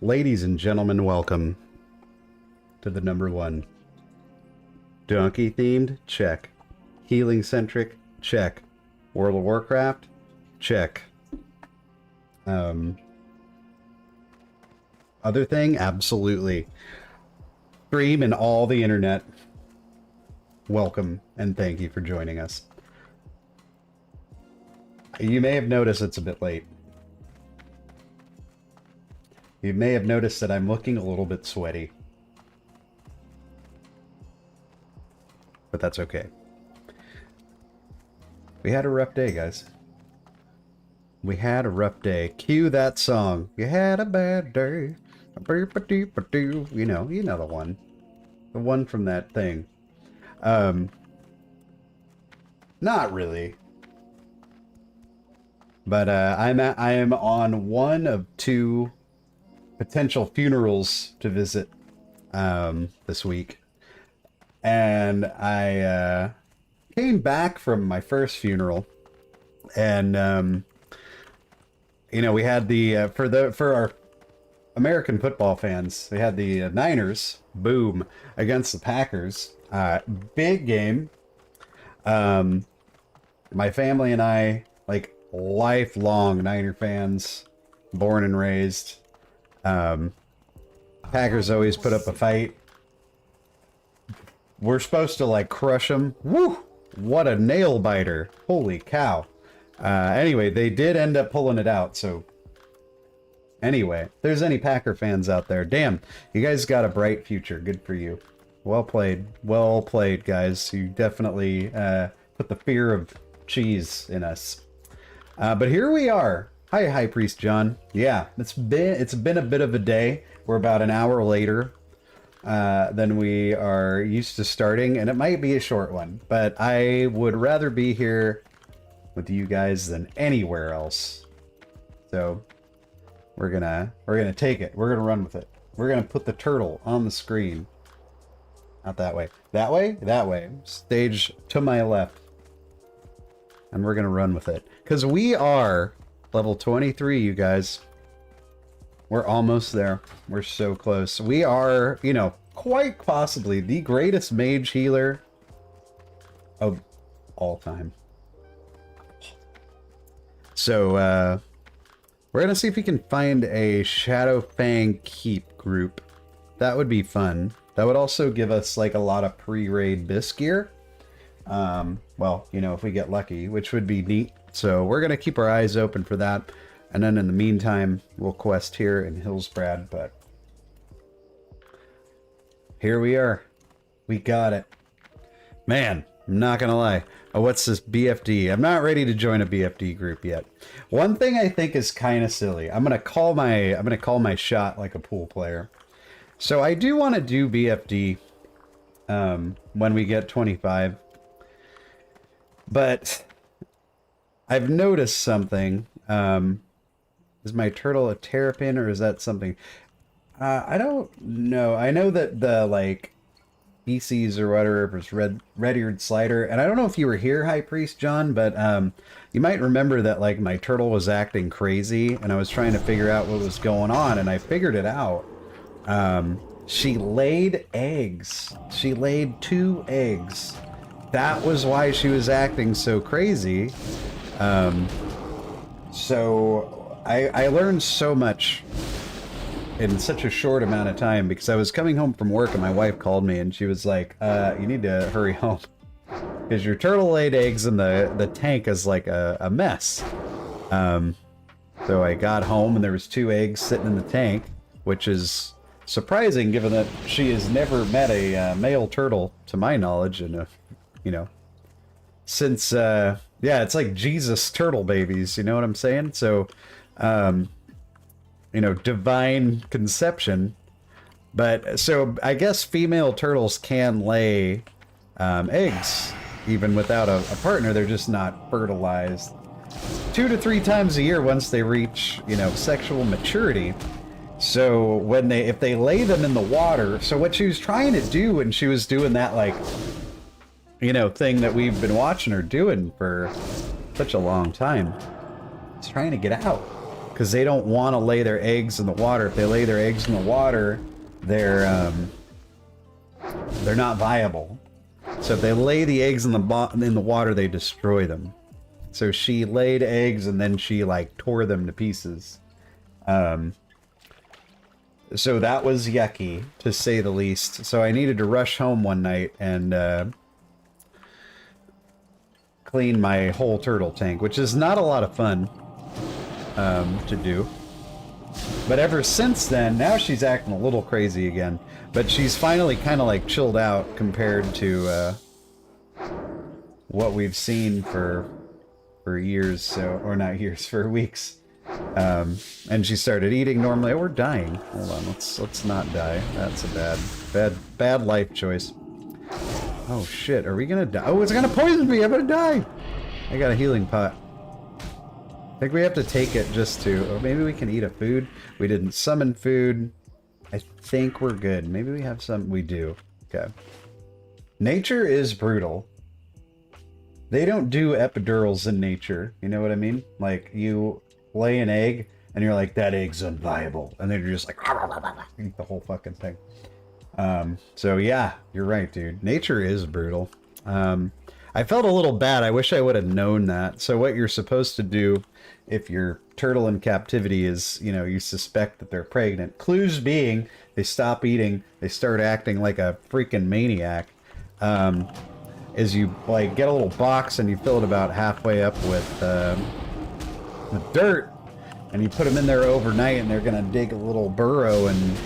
Ladies and gentlemen, welcome to the #1. Donkey themed? Check. Healing centric? Check. World of Warcraft? Check. Other thing? Absolutely. Stream and all the internet. Welcome and thank you for joining us. You may have noticed it's a bit late. You may have noticed that I'm looking a little bit sweaty. But that's okay. We had a rough day, guys. We had a rough day. Cue that song. You had a bad day. You know the one. The one from that thing. Not really. But I am on one of 2 potential funerals to visit this week, and I came back from my first funeral, and you know, we had the for our American football fans, we had the Niners boom against the Packers, big game. My family and I, like, lifelong Niner fans, born and raised. Packers always put up a fight. We're supposed to, like, crush them. Woo! What a nail biter. Holy cow. Anyway, they did end up pulling it out, so... Anyway, if there's any Packer fans out there, damn, you guys got a bright future. Good for you. Well played. Well played, guys. You definitely put the fear of cheese in us. But here we are. Hi, High Priest John. Yeah, it's been a bit of a day. We're about an hour later than we are used to starting, and it might be a short one, but I would rather be here with you guys than anywhere else. So we're gonna take it. We're gonna run with it. We're gonna put the turtle on the screen. Not that way. That way? That way. Stage to my left. And we're gonna run with it. Because we are level 23, you guys. We're almost there. We're so close. We are, you know, quite possibly the greatest mage healer of all time. So, we're gonna see if we can find a Shadowfang Keep group. That would be fun. That would also give us like a lot of pre-raid bisque gear. Well, you know, if we get lucky, which would be neat. So we're gonna keep our eyes open for that. And then in the meantime, we'll quest here in Hillsbrad, but here we are. We got it. Man, I'm not gonna lie. Oh, what's this BFD? I'm not ready to join a BFD group yet. One thing I think is kind of silly. I'm gonna call my shot like a pool player. So I do want to do BFD when we get 25. But I've noticed something. Is my turtle a terrapin or is that something? I don't know. I know that the like species or whatever is red-eared slider, and I don't know if you were here, High Priest John, but you might remember that like my turtle was acting crazy, and I was trying to figure out what was going on, and I figured it out. She laid eggs. She laid 2 eggs. That was why she was acting so crazy. So I learned so much in such a short amount of time because I was coming home from work and my wife called me and she was like, you need to hurry home because your turtle laid eggs and the tank is like a mess. So I got home and there was 2 eggs sitting in the tank, which is surprising given that she has never met a male turtle to my knowledge, and you know, since yeah, it's like Jesus turtle babies, you know what I'm saying? So you know, divine conception. But so I guess female turtles can lay eggs even without a partner. They're just not fertilized 2 to 3 times a year once they reach, you know, sexual maturity. So when if they lay them in the water, so what she was trying to do when she was doing that, like, you know, thing that we've been watching her doing for such a long time, is trying to get out. Because they don't want to lay their eggs in the water. If they lay their eggs in the water, they're not viable. So if they lay the eggs in the water, they destroy them. So she laid eggs and then she like tore them to pieces. So that was yucky, to say the least. So I needed to rush home one night and clean my whole turtle tank, which is not a lot of fun to do. But ever since then, now she's acting a little crazy again. But she's finally kind of like chilled out compared to what we've seen for years, so, or not years, for weeks. And she started eating normally. Oh, we're dying. Hold on, let's not die. That's a bad life choice. Oh shit, are we gonna die? Oh, it's gonna poison me. I'm gonna die. I got a healing pot. I think we have to take it just to, or maybe we can eat a food. We didn't summon food. I think we're good. Maybe we have some. We do. Okay. Nature is brutal. They don't do epidurals in nature. You know what I mean? Like, you lay an egg and you're like, that egg's unviable, and then you're just like eat the whole fucking thing. So yeah, you're right, dude. Nature is brutal. I felt a little bad. I wish I would have known that. So what you're supposed to do if your turtle in captivity is, you know, you suspect that they're pregnant, clues being they stop eating, they start acting like a freaking maniac, is you like get a little box and you fill it about halfway up with dirt, and you put them in there overnight, and they're gonna dig a little burrow and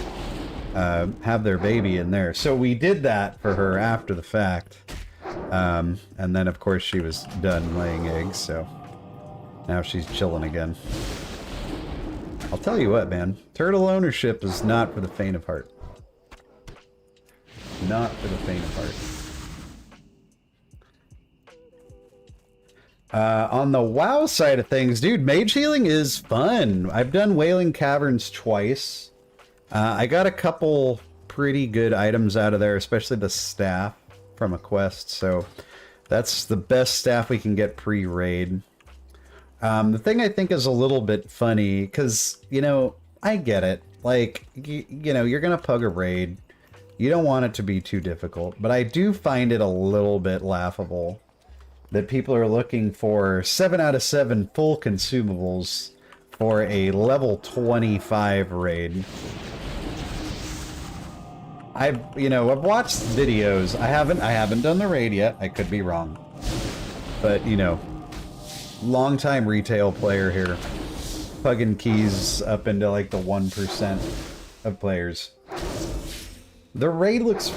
have their baby in there. So we did that for her after the fact, and then of course she was done laying eggs, so now she's chilling again. I'll tell you what, man, turtle ownership is not for the faint of heart. Not for the faint of heart. On the WoW side of things, dude, mage healing is fun. I've done Wailing Caverns twice. I got a couple pretty good items out of there, especially the staff from a quest, so that's the best staff we can get pre-raid. The thing I think is a little bit funny, because, you know, I get it. Like, you know, you're gonna pug a raid. You don't want it to be too difficult, but I do find it a little bit laughable that people are looking for 7 out of 7 full consumables for a level 25 raid. I've watched videos. I haven't done the raid yet. I could be wrong. But, you know, long-time retail player here. Plugging keys up into like the 1% of players. The raid looks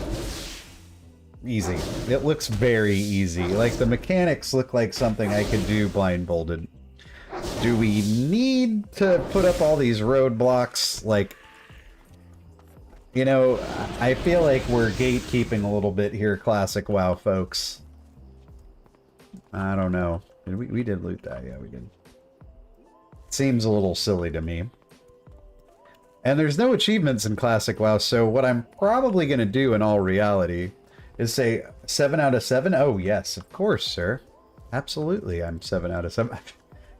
easy. It looks very easy. Like, the mechanics look like something I could do blindfolded. Do we need to put up all these roadblocks? Like, you know, I feel like we're gatekeeping a little bit here, Classic WoW folks. I don't know. We did loot that, yeah, we did. Seems a little silly to me. And there's no achievements in Classic WoW, so what I'm probably going to do in all reality is say 7 out of 7? Oh, yes, of course, sir. Absolutely, I'm 7 out of 7.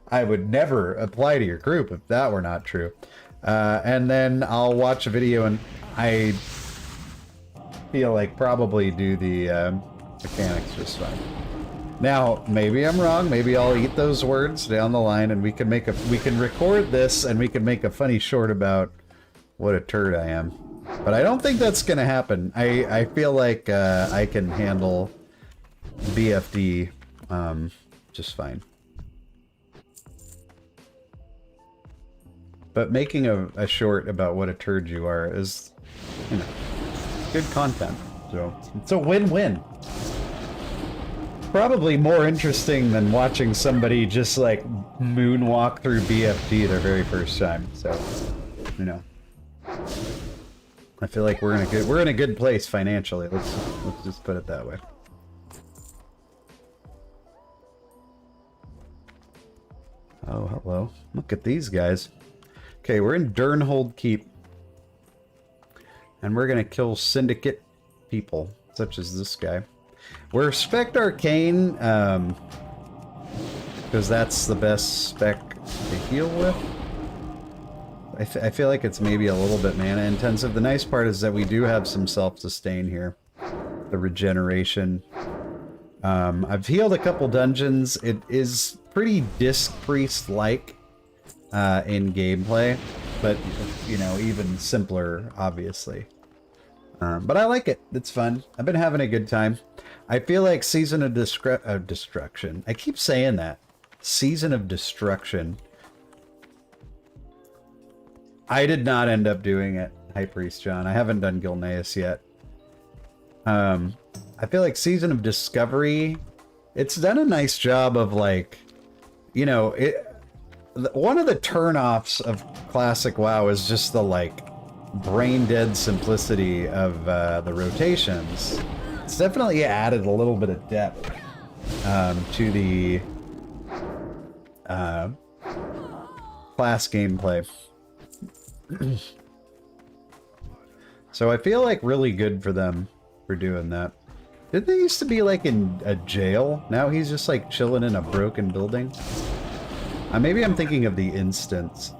I would never apply to your group if that were not true. And then I'll watch a video and I feel like probably do the mechanics just fine. Now, maybe I'm wrong. Maybe I'll eat those words down the line and we can record this and we can make a funny short about what a turd I am. But I don't think that's going to happen. I feel like I can handle BFD just fine. But making a short about what a turd you are is, you know, good content. So it's a win-win. Probably more interesting than watching somebody just like moonwalk through BFD their very first time. So, you know, I feel like we're in a good place financially. Let's just put it that way. Oh, hello. Look at these guys. Okay, we're in Durnhold Keep. And we're gonna kill Syndicate people, such as this guy. We're Spec Arcane, because that's the best spec to heal with. I feel like it's maybe a little bit mana intensive. The nice part is that we do have some self-sustain here. The regeneration. I've healed a couple dungeons. It is pretty Disc Priest-like in gameplay, but, you know, even simpler, obviously. But I like it. It's fun. I've been having a good time. I feel like Season of Destruction. I keep saying that. Season of Destruction. I did not end up doing it, High Priest John. I haven't done Gilneas yet. I feel like Season of Discovery, it's done a nice job of, like, you know, one of the turn-offs of Classic WoW is just the, like, brain-dead simplicity of the rotations. It's definitely added a little bit of depth to the class gameplay. So I feel like really good for them for doing that. Didn't they used to be like in a jail? Now he's just like chilling in a broken building? Maybe I'm thinking of the instance.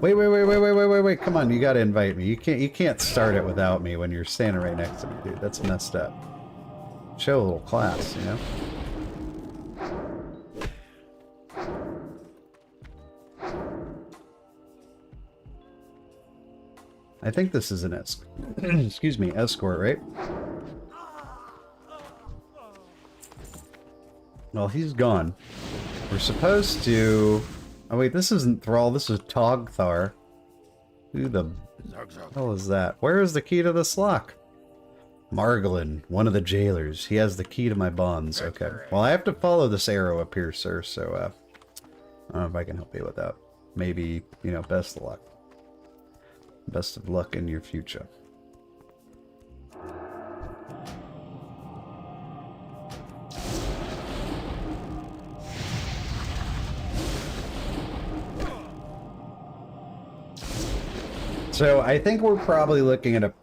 Wait, come on, you gotta invite me. You can't start it without me when you're standing right next to me, dude. That's messed up. Show a little class, you know? I think this is an excuse me, escort, right? Well, he's gone. We're supposed to... Oh wait, this isn't Thrall, this is Togthar. Who the hell is that? Where is the key to this lock? Margolin, one of the jailers. He has the key to my bonds. Okay. Well, I have to follow this arrow up here, sir, so I don't know if I can help you with that. Maybe, you know, best of luck. Best of luck in your future. So I think we're probably looking at a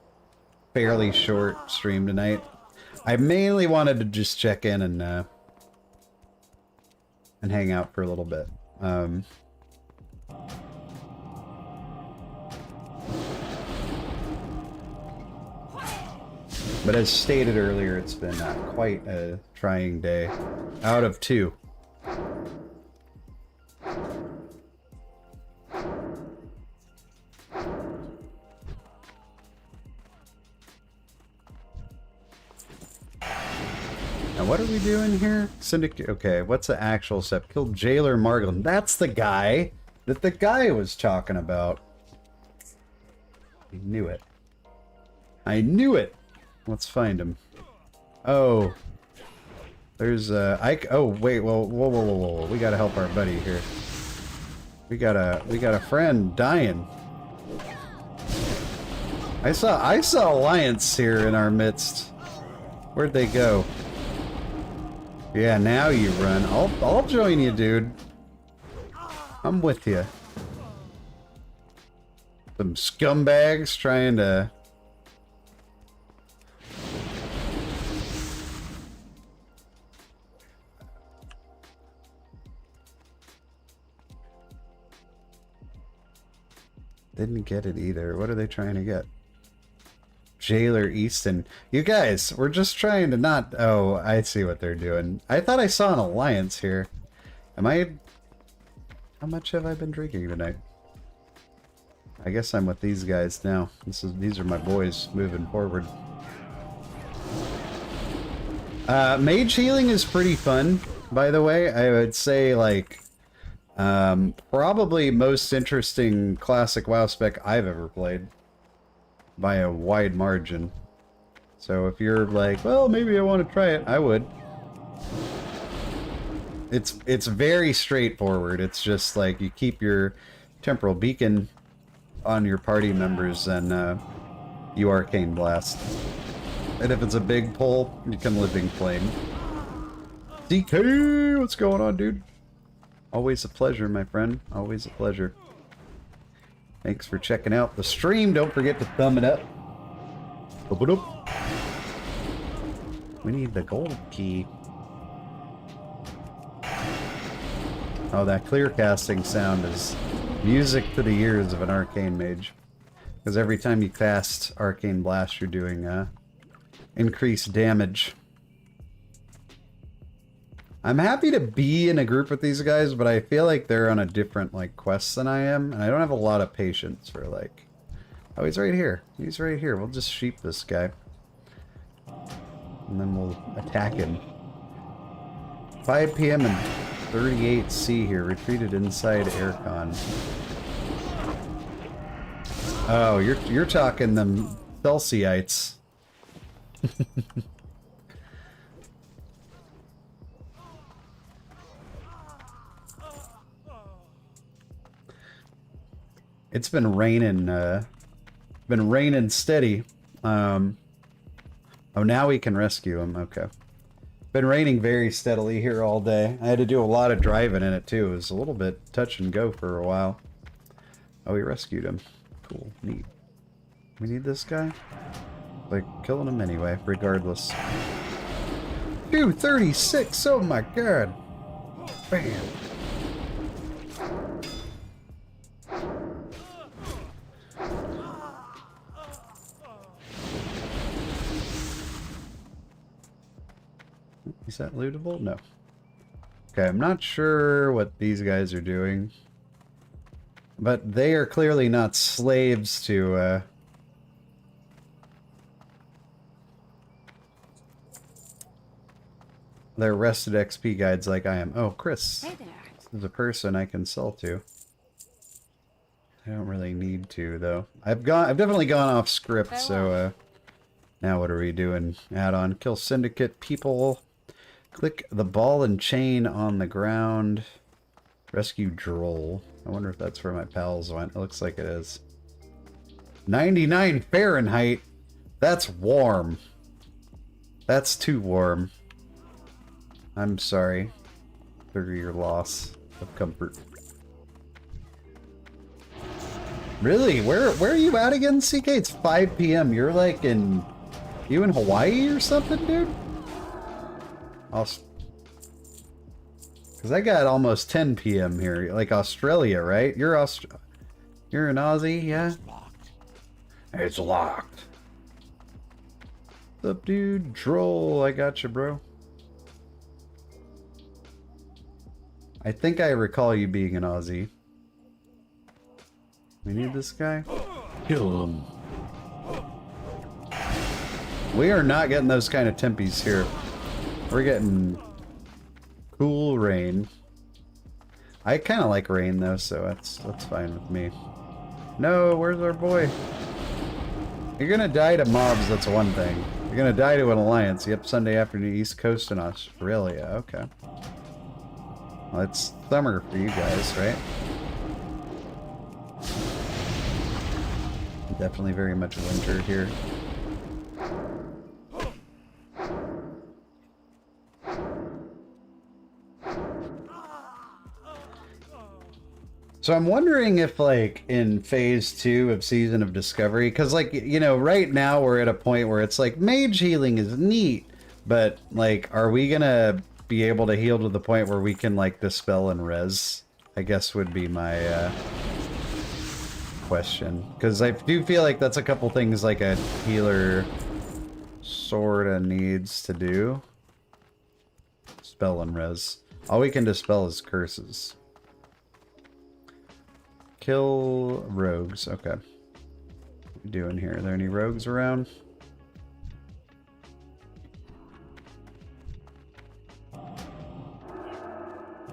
fairly short stream tonight. I mainly wanted to just check in and hang out for a little bit. But as stated earlier, it's been quite a trying day. Out of 2. Now what are we doing here? Syndicate. Okay, what's the actual step? Kill Jailer Margolin. That's the guy that the guy was talking about. I knew it. I knew it! Let's find him. Oh. There's oh wait, whoa. We gotta help our buddy here. We got a friend dying. I saw Alliance here in our midst. Where'd they go? Yeah, now you run. I'll join you, dude. I'm with you. Some scumbags trying to... Didn't get it either. What are they trying to get? Jailer Easton. You guys, we're just trying to not... Oh, I see what they're doing. I thought I saw an alliance here. Am I... How much have I been drinking tonight? I guess I'm with these guys now. These are my boys moving forward. Mage healing is pretty fun, by the way. I would say, like... probably most interesting classic WoW spec I've ever played. By a wide margin. So if you're like, well, maybe I want to try it, I would. It's very straightforward. It's just like you keep your temporal beacon on your party members and you arcane blast. And if it's a big pull, you can living flame. DK, what's going on, dude? Always a pleasure, my friend. Always a pleasure. Thanks for checking out the stream. Don't forget to thumb it up. We need the gold key. Oh, that clear casting sound is music to the ears of an arcane mage. Because every time you cast Arcane Blast, you're doing increased damage. I'm happy to be in a group with these guys, but I feel like they're on a different, like, quest than I am, and I don't have a lot of patience for, like... Oh, he's right here. He's right here. We'll just sheep this guy. And then we'll attack him. 5 PM and 38C here. Retreated inside aircon. Oh, you're talking them Celsiites. It's been raining steady. Oh, now we can rescue him. Okay. Been raining very steadily here all day. I had to do a lot of driving in it too. It was a little bit touch and go for a while. Oh, we rescued him. Cool. Neat. We need this guy? Like, killing him anyway, regardless. 236! Oh my god! Bam! Is that lootable? No. Okay, I'm not sure what these guys are doing. But they are clearly not slaves to, They're rested XP guides like I am. Oh, Chris. Hey there. This is a person I can sell to. I don't really need to, though. I've definitely gone off script, so, now what are we doing? Add-on. Kill Syndicate people. Click the ball and chain on the ground. Rescue Droll. I wonder if that's where my pals went. It looks like it is. 99 Fahrenheit. That's warm. That's too warm. I'm sorry for your loss of comfort. Really? Where are you at again, CK? It's 5 PM. You're like in... You in Hawaii or something, dude? Because I got almost 10 PM here. Like Australia, right? You're an Aussie, yeah? Locked. It's locked. What's up, dude? Droll, I got you, bro. I think I recall you being an Aussie. We need this guy. Kill him. We are not getting those kind of tempies here. We're getting cool rain. I kind of like rain though, so that's fine with me. No, where's our boy? You're gonna die to mobs, that's one thing. You're gonna die to an alliance. Yep, Sunday afternoon, East Coast in Australia. Okay. Well, it's summer for you guys, right? Definitely very much winter here. So I'm wondering if, like, in phase 2 of Season of Discovery, because, like, you know, right now we're at a point where it's like, mage healing is neat, but, like, are we gonna be able to heal to the point where we can, like, dispel and res? I guess would be my, question. Because I do feel like that's a couple things, like, a healer sorta needs to do. Spell and res. All we can dispel is curses. Kill rogues. Okay. What are we doing here? Are there any rogues around?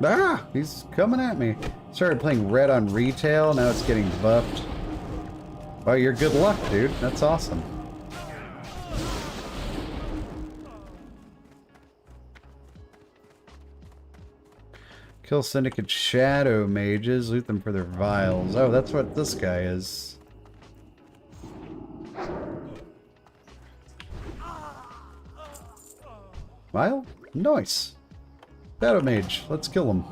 Ah! He's coming at me. Started playing red on retail. Now it's getting buffed. Oh, you're good luck, dude. That's awesome. Kill Syndicate Shadow Mages, loot them for their vials. Oh, that's what this guy is. Vial? Nice. Shadow Mage, let's kill him.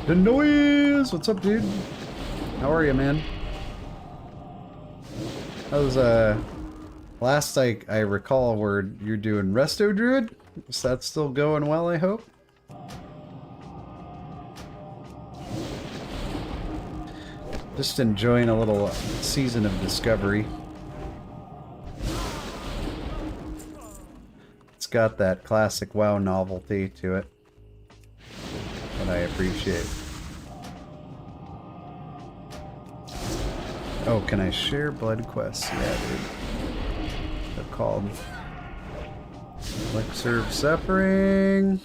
The noise! What's up, dude? How are you, man? That was, last I recall where you're doing Resto Druid? Is that still going well, I hope? Just enjoying a little Season of Discovery. It's got that classic WoW novelty to it that I appreciate. Oh, can I share blood quests? Yeah, dude. They're called Elixir of Suffering.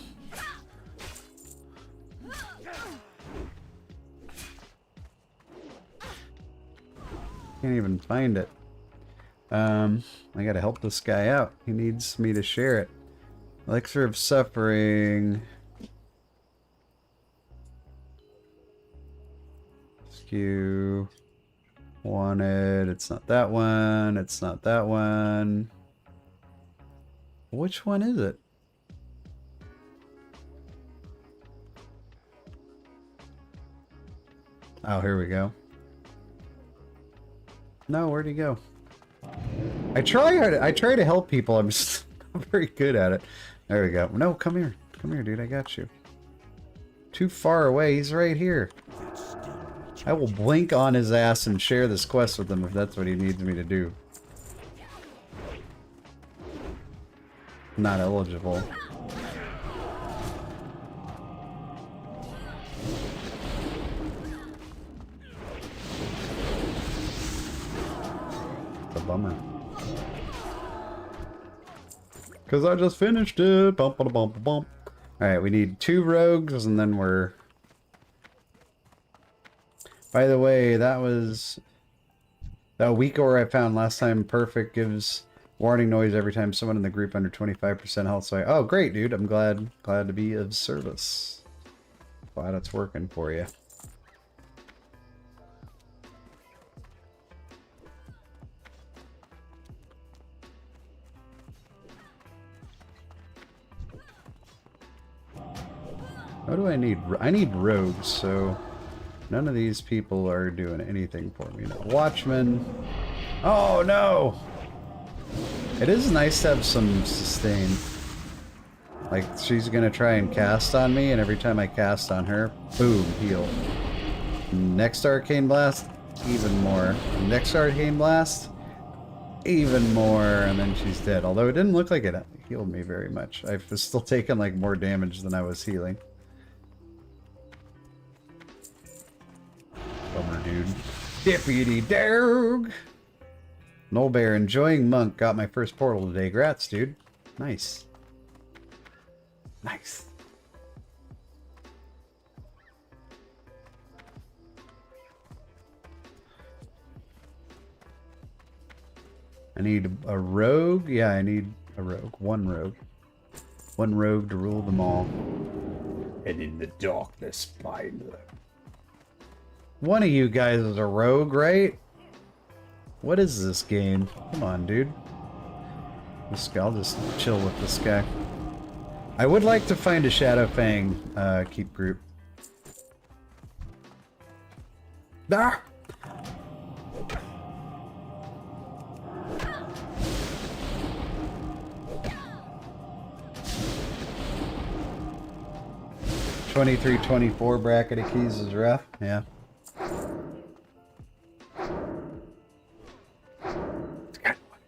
Can't even find it. I gotta help this guy out. He needs me to share it. Elixir of Suffering. Skew. Wanted. It's not that one. It's not that one. Which one is it? Oh, here we go. No, where'd he go? I try to help people. I'm just not very good at it. There we go. No, come here. Come here, dude. I got you. Too far away. He's right here. I will blink on his ass and share this quest with him if that's what he needs me to do. Not eligible. A bummer. Because I just finished it. Bump, bump, bump, bump. Alright, we need 2 rogues and then we're... By the way, that was... That weakaura I found last time. Perfect. Gives warning noise every time someone in the group under 25% health. So oh, great, dude. I'm glad to be of service. Glad it's working for you. What do I need? I need rogues, so none of these people are doing anything for me. No watchman. Oh no! It is nice to have some sustain. Like, she's gonna try and cast on me, and every time I cast on her, boom, heal. Next Arcane Blast, even more. Next Arcane Blast, even more, and then she's dead. Although it didn't look like it healed me very much. I was still taking like more damage than I was healing. Bummer, dude. Deputy dog! Null Bear, enjoying Monk. Got my first portal today. Grats, dude. Nice. Nice. I need a rogue? Yeah, I need a rogue. One rogue. One rogue to rule them all. And in the darkness find them. One of you guys is a rogue, right? What is this game? Come on, dude. I'll just chill with this guy. I would like to find a Shadow Fang keep group. Ah! $23-24 bracket of keys is rough. Yeah.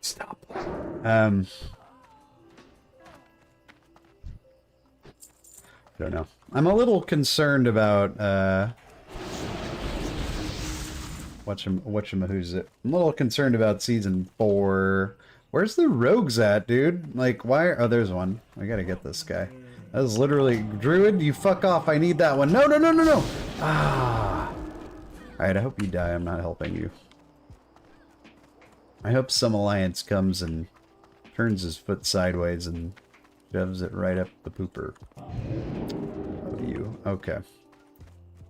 Stop. Don't know. I'm a little concerned about whatchamahoo's it. I'm a little concerned about season 4. Where's the rogues at, dude? Like, why are... Oh, there's one. I gotta get this guy. That was literally... Druid, you fuck off. I need that one. No, no, no, no, no! Ah! Alright, I hope you die. I'm not helping you. I hope some alliance comes and turns his foot sideways and shoves it right up the pooper. Oh, you. Okay.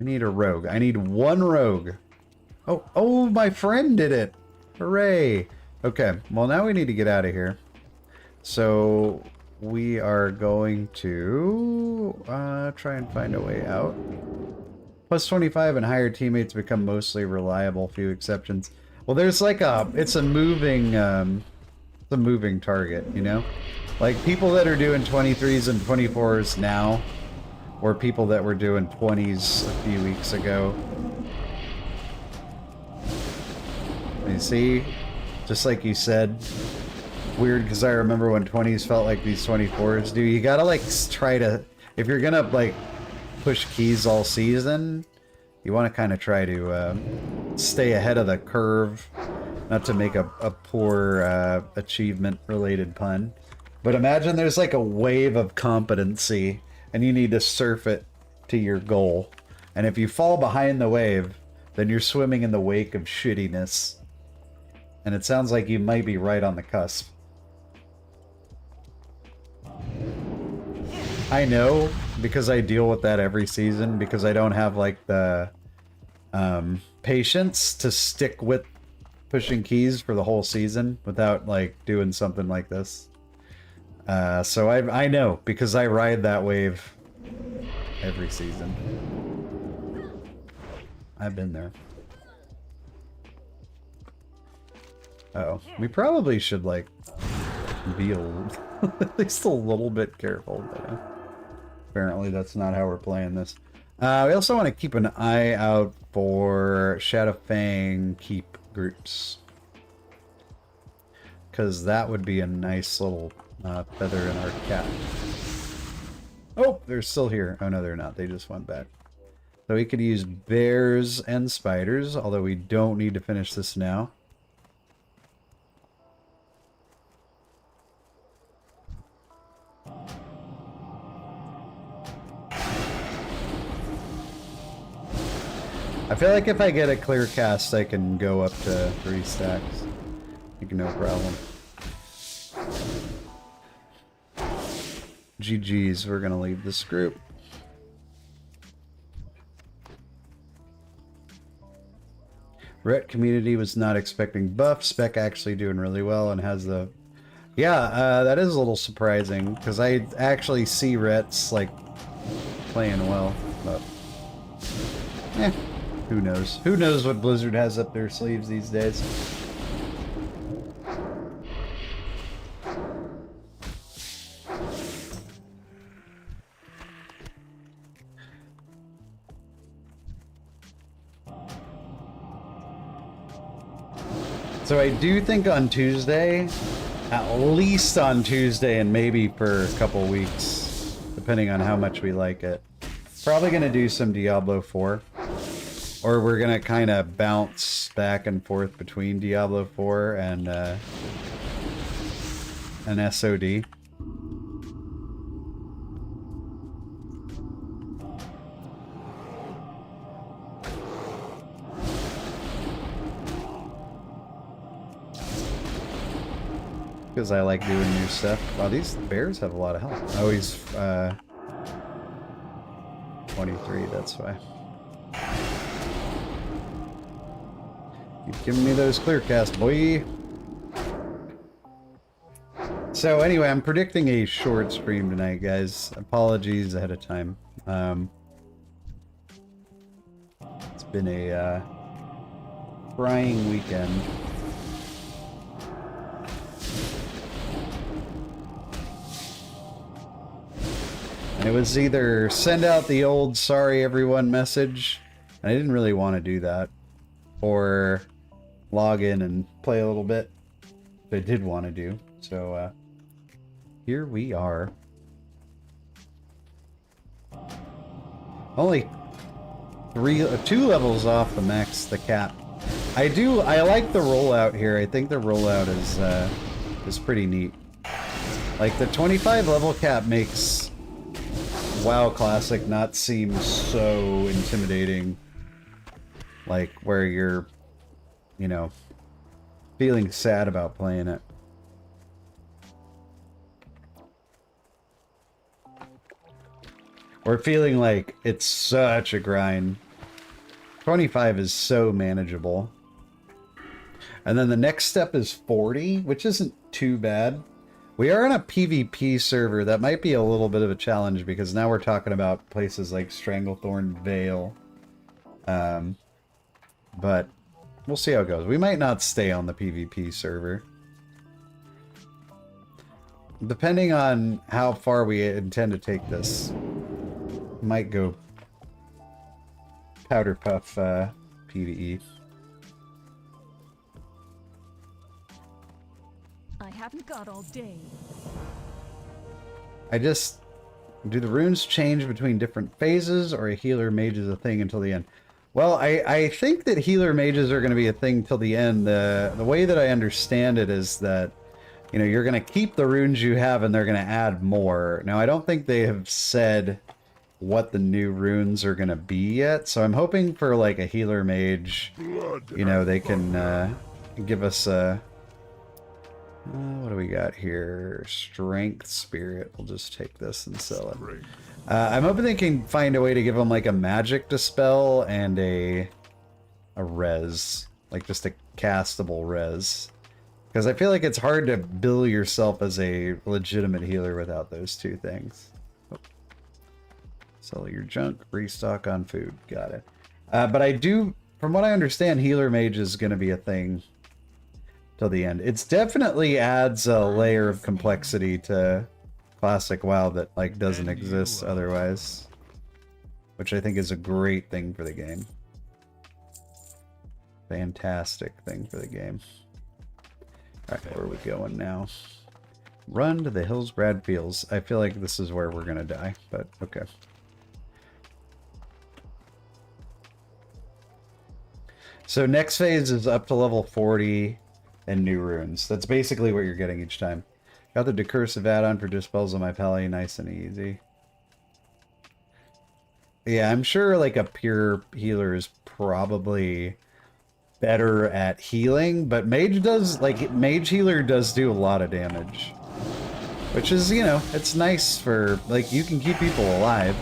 I need a rogue. I need one rogue. Oh, oh, my friend did it! Hooray! Okay, well now we need to get out of here. So we are going to try and find a way out. Plus 25 and higher teammates become mostly reliable, few exceptions. Well, there's like it's a moving target, you know? Like people that are doing 23s and 24s now, or people that were doing 20s a few weeks ago. You see? Just like you said. Weird, because I remember when 20s felt like these 24s do. You gotta like try to, if you're gonna like push keys all season, you want to kind of try to stay ahead of the curve. Not to make a poor achievement related pun. But imagine there's like a wave of competency and you need to surf it to your goal. And if you fall behind the wave, then you're swimming in the wake of shittiness. And it sounds like you might be right on the cusp. I know, because I deal with that every season, because I don't have like the patience to stick with pushing keys for the whole season without like doing something like this. So I know, because I ride that wave every season. I've been there. Uh-oh. We probably should, like, be at least a little bit careful. But, apparently that's not how we're playing this. We also want to keep an eye out for Shadow Fang keep groups. Because that would be a nice little feather in our cap. Oh, they're still here. Oh, no, they're not. They just went back. So we could use bears and spiders, although we don't need to finish this now. I feel like if I get a clear cast, I can go up to 3 stacks. I think no problem. GG's, we're gonna leave this group. Ret community was not expecting buff. Spec actually doing really well and has the... Yeah, that is a little surprising, because I actually see Rets, like, playing well, but... Eh. Who knows? Who knows what Blizzard has up their sleeves these days? So I do think on Tuesday, at least on Tuesday, and maybe for a couple weeks, depending on how much we like it, probably going to do some Diablo 4. Or we're going to kind of bounce back and forth between Diablo 4 and an SOD. Because I like doing new stuff. Wow, these bears have a lot of health. Oh, he's 23, that's why. Keep giving me those clear cast, boy. So anyway, I'm predicting a short stream tonight, guys. Apologies ahead of time. It's been a trying weekend. And it was either send out the old sorry everyone message, and I didn't really want to do that, or log in and play a little bit, but I did want to do. So here we are. Only 2 levels off the max, the cap. I like the rollout here. I think the rollout is pretty neat. Like the 25 level cap makes WoW Classic not seem so intimidating, like where you're, you know, feeling sad about playing it. Or feeling like it's such a grind. 25 is so manageable. And then the next step is 40, which isn't too bad. We are on a PvP server. That might be a little bit of a challenge because now we're talking about places like Stranglethorn Vale. But we'll see how it goes. We might not stay on the PvP server. Depending on how far we intend to take this, might go Powder Puff PvE. I haven't got all day. Do the runes change between different phases, or a healer mage is a thing until the end? Well, I think that healer mages are going to be a thing till the end. The way that I understand it is that, you know, you're going to keep the runes you have and they're going to add more. Now, I don't think they have said what the new runes are going to be yet, so I'm hoping for like a healer mage, you know, they can give us a... what do we got here? Strength Spirit. We'll just take this and sell it. I'm hoping they can find a way to give them like a magic dispel and a res, like just a castable res, because I feel like it's hard to bill yourself as a legitimate healer without those two things. Oh. Sell your junk, restock on food. Got it. But I do, from what I understand, healer mage is going to be a thing till the end. It's definitely adds a layer of complexity to classic WoW that like doesn't exist otherwise, which I think is a great thing for the game. Fantastic thing for the game. Alright, where are we going now? Run to the hills Brad feels. I feel like this is where we're gonna die, but okay. So next phase is up to level 40 and new runes. That's basically what you're getting each time. Got the decursive add-on for dispels on my pally, nice and easy. Yeah, I'm sure like a pure healer is probably better at healing, but mage does, like, mage healer does do a lot of damage. Which is, you know, it's nice for, like, you can keep people alive.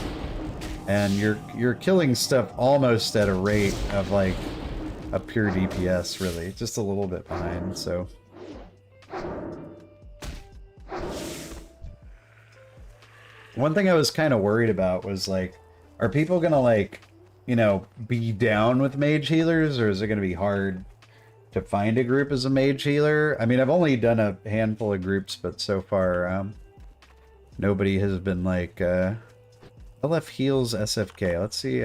And you're killing stuff almost at a rate of like a pure DPS, really. Just a little bit behind, so. One thing I was kind of worried about was like, are people gonna like, you know, be down with mage healers, or is it gonna be hard to find a group as a mage healer? I mean, I've only done a handful of groups, but so far, nobody has been like, LF heals SFK. Let's see,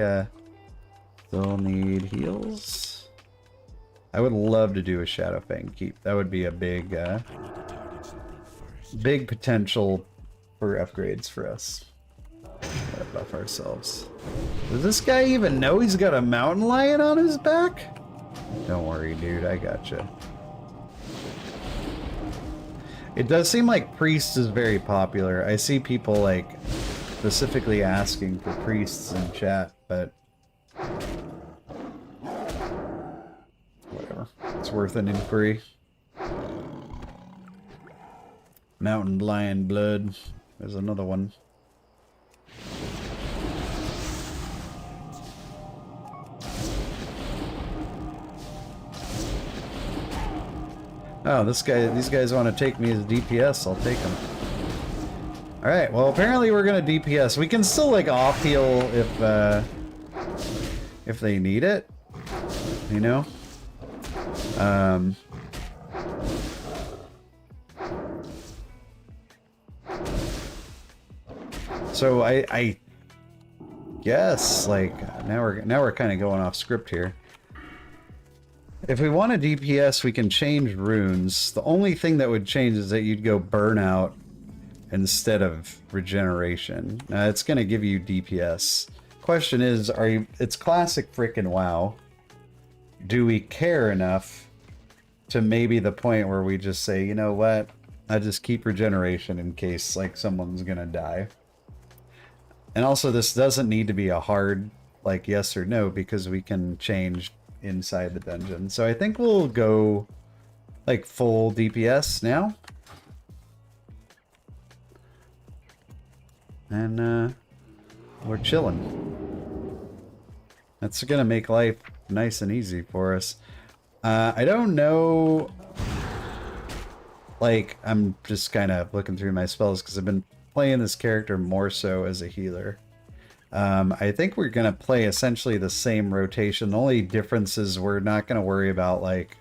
still need heals. I would love to do a Shadowfang keep. That would be a big, big potential for upgrades for us. Gotta buff ourselves. Does this guy even know he's got a mountain lion on his back? Don't worry, dude. I gotcha. It does seem like priest is very popular. I see people like specifically asking for priests in chat, but whatever. It's worth an inquiry. Mountain lion blood. There's another one. Oh, these guys want to take me as DPS. I'll take them. Alright, well apparently we're gonna DPS. We can still like off heal if they need it. You know? So I guess like now we're kind of going off script here. If we want a DPS, we can change runes. The only thing that would change is that you'd go burnout instead of regeneration. Now it's going to give you DPS. Question is, it's classic frickin' WoW. Do we care enough to maybe the point where we just say, you know what? I just keep regeneration in case like someone's going to die. And also this doesn't need to be a hard like yes or no because we can change inside the dungeon. So I think we'll go like full DPS now. And we're chilling. That's gonna make life nice and easy for us. I don't know, like I'm just kind of looking through my spells because I've been playing this character more so as a healer. I think we're going to play essentially the same rotation. The only difference is we're not going to worry about like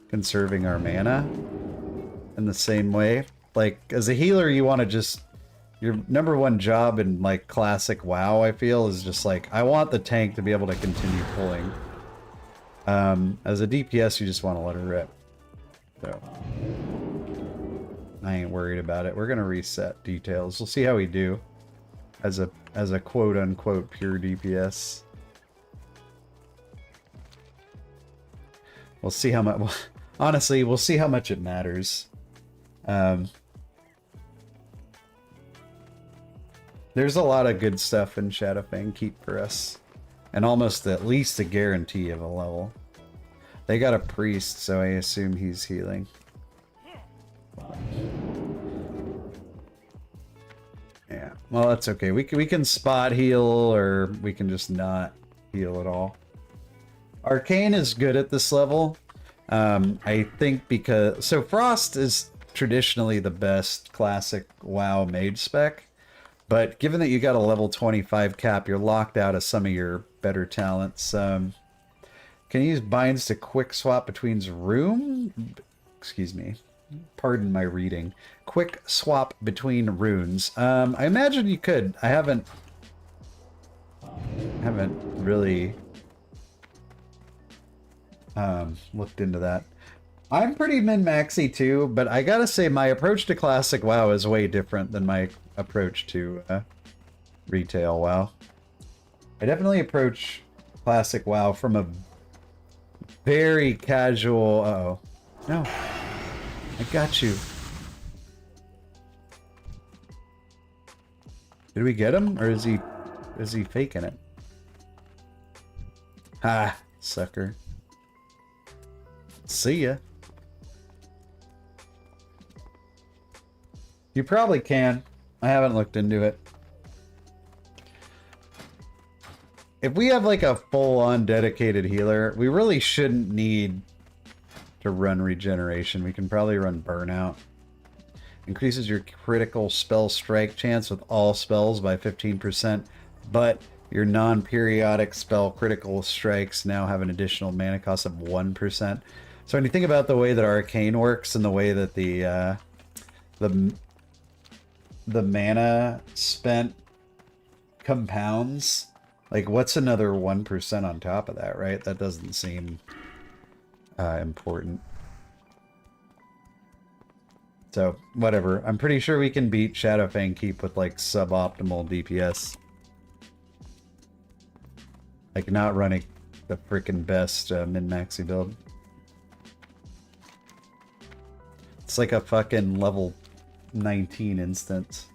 conserving our mana in the same way. Like as a healer, you want to just, your number one job in like classic WoW, I feel, is just like, I want the tank to be able to continue pulling. As a DPS, you just want to let her rip. So I ain't worried about it. We're going to reset details. We'll see how we do as a quote-unquote pure DPS. We'll see how much... Honestly, we'll see how much it matters. There's a lot of good stuff in Shadowfang Keep for us. And almost at least a guarantee of a level. They got a priest, so I assume he's healing. Yeah, well that's okay. We can spot heal or we can just not heal at all. Arcane is good at this level. I think because... So Frost is traditionally the best classic WoW mage spec. But given that you got a level 25 cap, you're locked out of some of your better talents. Can you use binds to quick swap between room? Excuse me. Pardon my reading. Quick swap between runes. I imagine you could. I haven't really looked into that. I'm pretty min-maxy too, but I gotta say my approach to classic WoW is way different than my approach to retail WoW. I definitely approach classic WoW from a very casual... Uh-oh. No. I got you. Did we get him? Or is he faking it? Ah, sucker. See ya. You probably can. I haven't looked into it. If we have like a full-on dedicated healer, we really shouldn't need to run regeneration. We can probably run burnout. Increases your critical spell strike chance with all spells by 15%, but your non-periodic spell critical strikes now have an additional mana cost of 1%. So when you think about the way that Arcane works and the way that the mana spent compounds, like what's another 1% on top of that, right? That doesn't seem important. So, whatever. I'm pretty sure we can beat Shadowfang Keep with, like, suboptimal DPS. Like, not running the freaking best min-maxi build. It's like a fucking level 19 instance.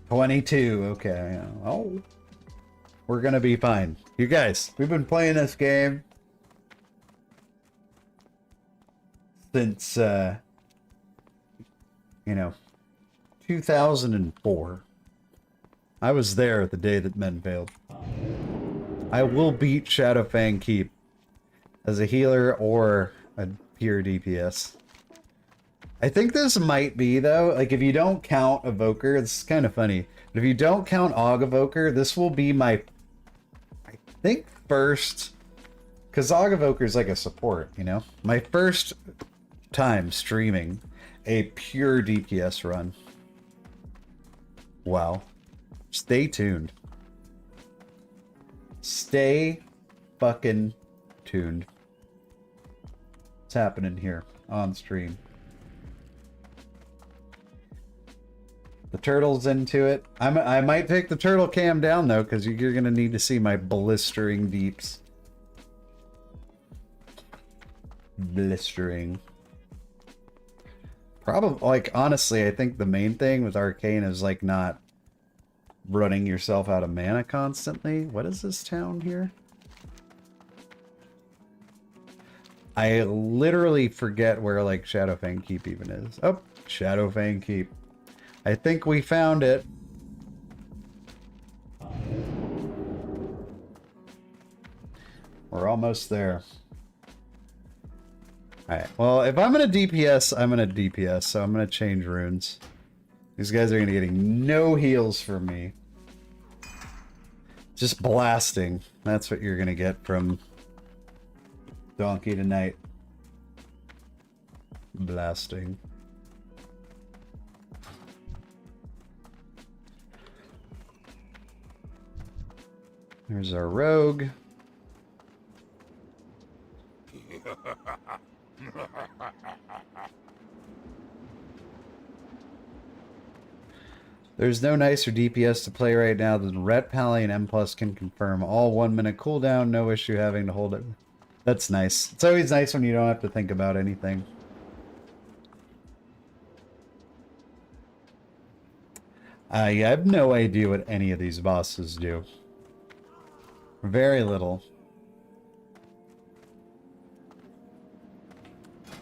22, okay. Oh. We're gonna be fine. You guys, we've been playing this game since, you know, 2004. I was there the day that men failed. I will beat Shadowfang Keep as a healer or a pure DPS. I think this might be, though, like, if you don't count Evoker, it's kind of funny, but if you don't count Aug Evoker, this will be my, I think, first, because Aug Evoker is like a support, you know? My first time streaming a pure DPS run. Wow. Stay tuned. Stay fucking tuned. What's happening here on stream? The turtle's into it. I might take the turtle cam down though, because you're gonna need to see my blistering deeps. Blistering. Probably, like, honestly, I think the main thing with Arcane is, like, not running yourself out of mana constantly. What is this town here? I literally forget where, like, Shadowfang Keep even is. Oh, Shadowfang Keep. I think we found it. We're almost there. Alright, well, if I'm gonna DPS, I'm gonna DPS, so I'm gonna change runes. These guys are gonna be getting no heals from me. Just blasting. That's what you're gonna get from Donkey tonight. Blasting. There's our rogue. There's no nicer DPS to play right now than Ret Pally and M+ can confirm. All 1 minute cooldown, no issue having to hold it. That's nice. It's always nice when you don't have to think about anything. I have no idea what any of these bosses do. Very little.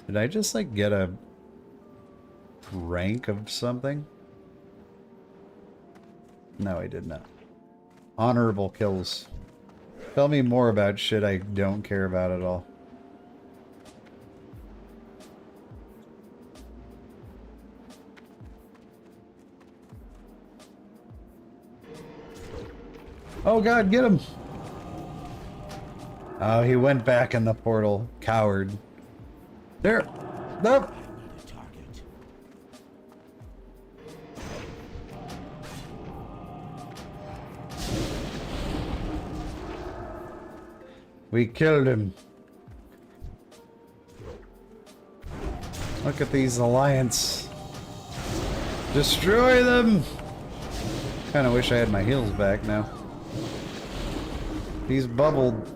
Did I just, like, get a rank of something? No, I did not. Honorable kills. Tell me more about shit I don't care about at all. Oh god, get him! Oh, he went back in the portal. Coward. There! Nope! We killed him. Look at these Alliance. Destroy them! Kinda wish I had my heals back now. He's bubbled.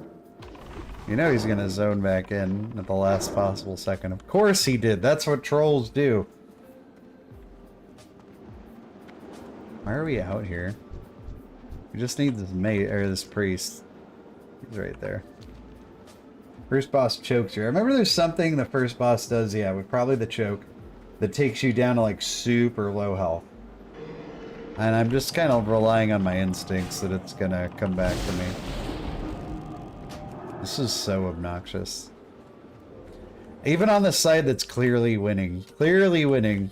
You know he's gonna zone back in at the last possible second. Of course he did. That's what trolls do. Why are we out here? We just need this mate or this priest. He's right there. First boss chokes you. I remember there's something the first boss does, yeah, with probably the choke, that takes you down to like super low health. And I'm just kind of relying on my instincts that it's gonna come back to me. This is so obnoxious. Even on the side that's clearly winning. Clearly winning.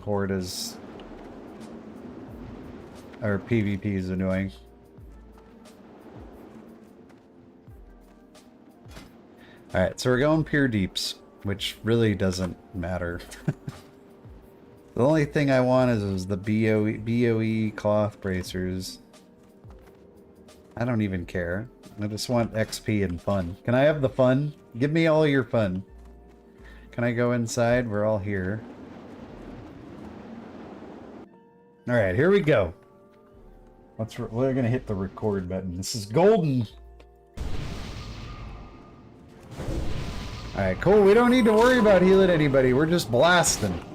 Horde is... Or PvP is annoying. Alright, so we're going pure deeps, which really doesn't matter. The only thing I want is the BOE cloth bracers. I don't even care. I just want XP and fun. Can I have the fun? Give me all your fun. Can I go inside? We're all here. Alright, here we go. We're gonna hit the record button. This is golden. Alright, cool. We don't need to worry about healing anybody. We're just blasting.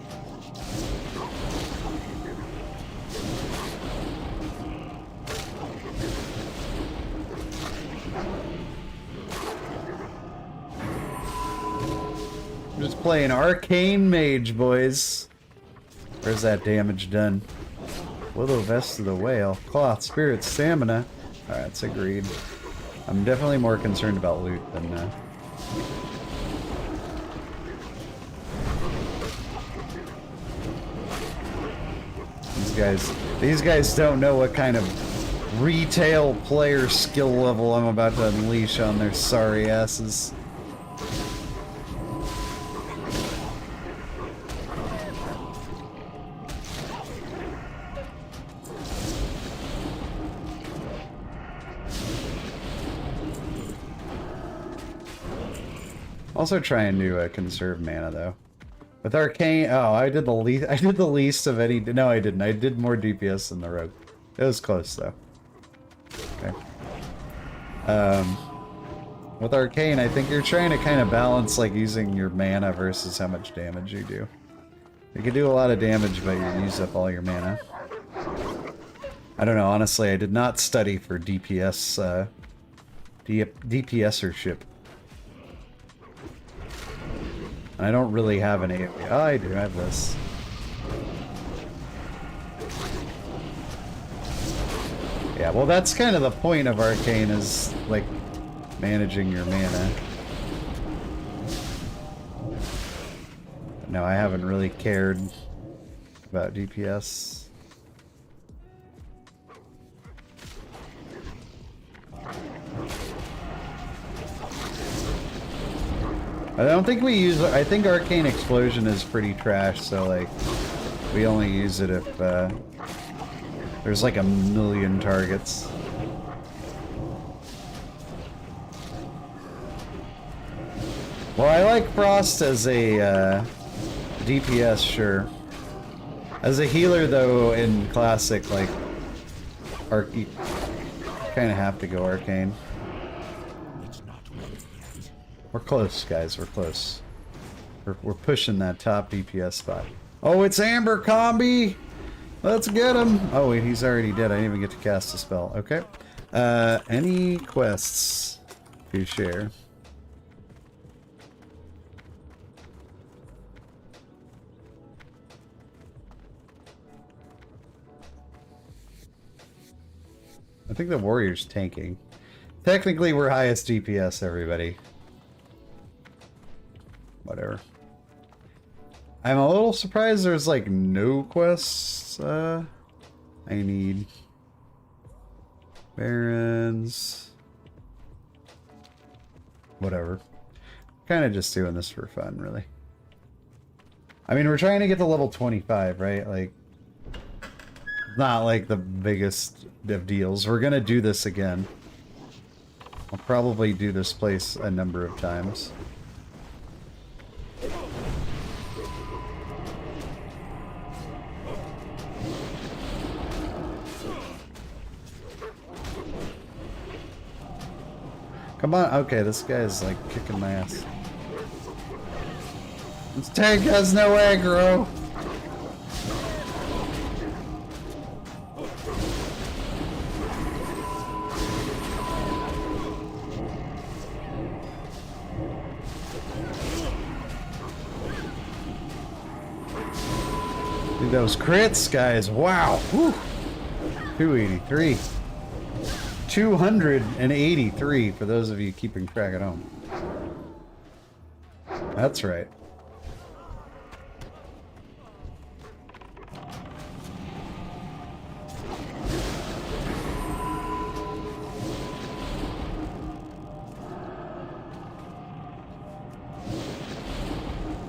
Just playing Arcane Mage, boys. Where's that damage done? Willow Vest of the Whale. Cloth, Spirit, Stamina. Alright, it's agreed. I'm definitely more concerned about loot than... These guys don't know what kind of retail player skill level I'm about to unleash on their sorry asses. Also trying to conserve mana though. With Arcane, oh, I did the least. I did the least of any. No, I didn't. I did more DPS than the Rogue. It was close though. Okay. With Arcane, I think you're trying to kind of balance like using your mana versus how much damage you do. You can do a lot of damage, but you use up all your mana. I don't know. Honestly, I did not study for DPS. DPSership. I don't really have an AoE. Oh, I do. I have this. Yeah, well, that's kind of the point of Arcane is, like, managing your mana. No, I haven't really cared about DPS. I don't think we use... I think Arcane Explosion is pretty trash, so, like, we only use it if, there's, like, a million targets. Well, I like Frost as a, DPS, sure. As a healer, though, in Classic, like, you kind of have to go Arcane. We're close, guys. We're close. We're pushing that top DPS spot. Oh, it's Amber Combi! Let's get him! Oh, wait, he's already dead. I didn't even get to cast a spell. Okay. Any quests to share? I think the warrior's tanking. Technically, we're highest DPS, everybody. Whatever. I'm a little surprised there's like no quests. I need Barons. Whatever. Kind of just doing this for fun, really. I mean, we're trying to get to level 25, right? Like, not like the biggest of deals. We're gonna do this again. I'll probably do this place a number of times. Come on. Okay, this guy's like kicking my ass. This tank has no aggro. Dude, those crits, guys. Wow. Whew. 283. 283 for those of you keeping track at home. That's right.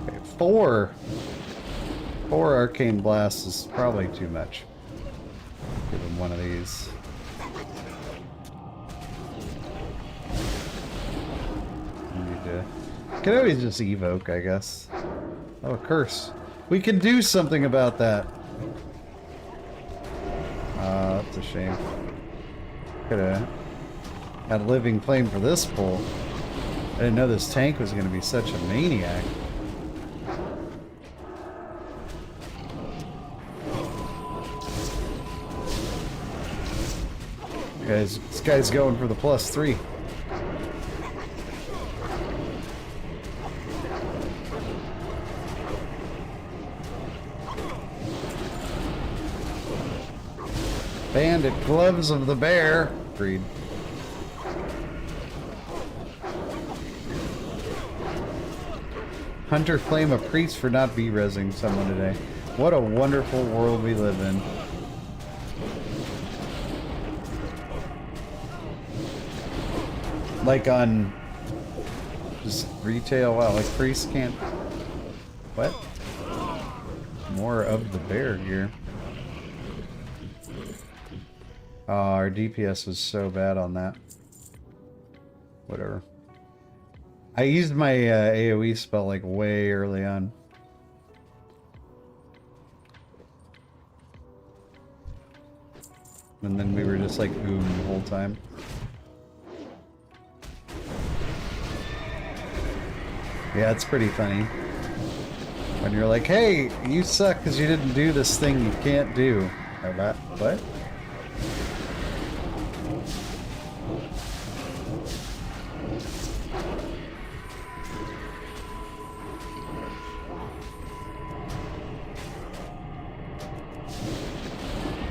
Okay, 4. 4 arcane blasts is probably too much. Give him one of these. Need to... Can always just evoke, I guess. Oh, a curse. We can do something about that. That's a shame. Could've had a living flame for this pull. I didn't know this tank was gonna be such a maniac. Guys, this guy's going for the +3. Bandit gloves of the bear. Agreed. Hunter flame a priest for not B-resing someone today. What a wonderful world we live in. Like on just retail, wow, like priests can't... What? More of the bear gear. Oh, our DPS was so bad on that. Whatever. I used my AoE spell like way early on. And then we were just like boom the whole time. Yeah, it's pretty funny. When you're like, hey, you suck because you didn't do this thing you can't do. What?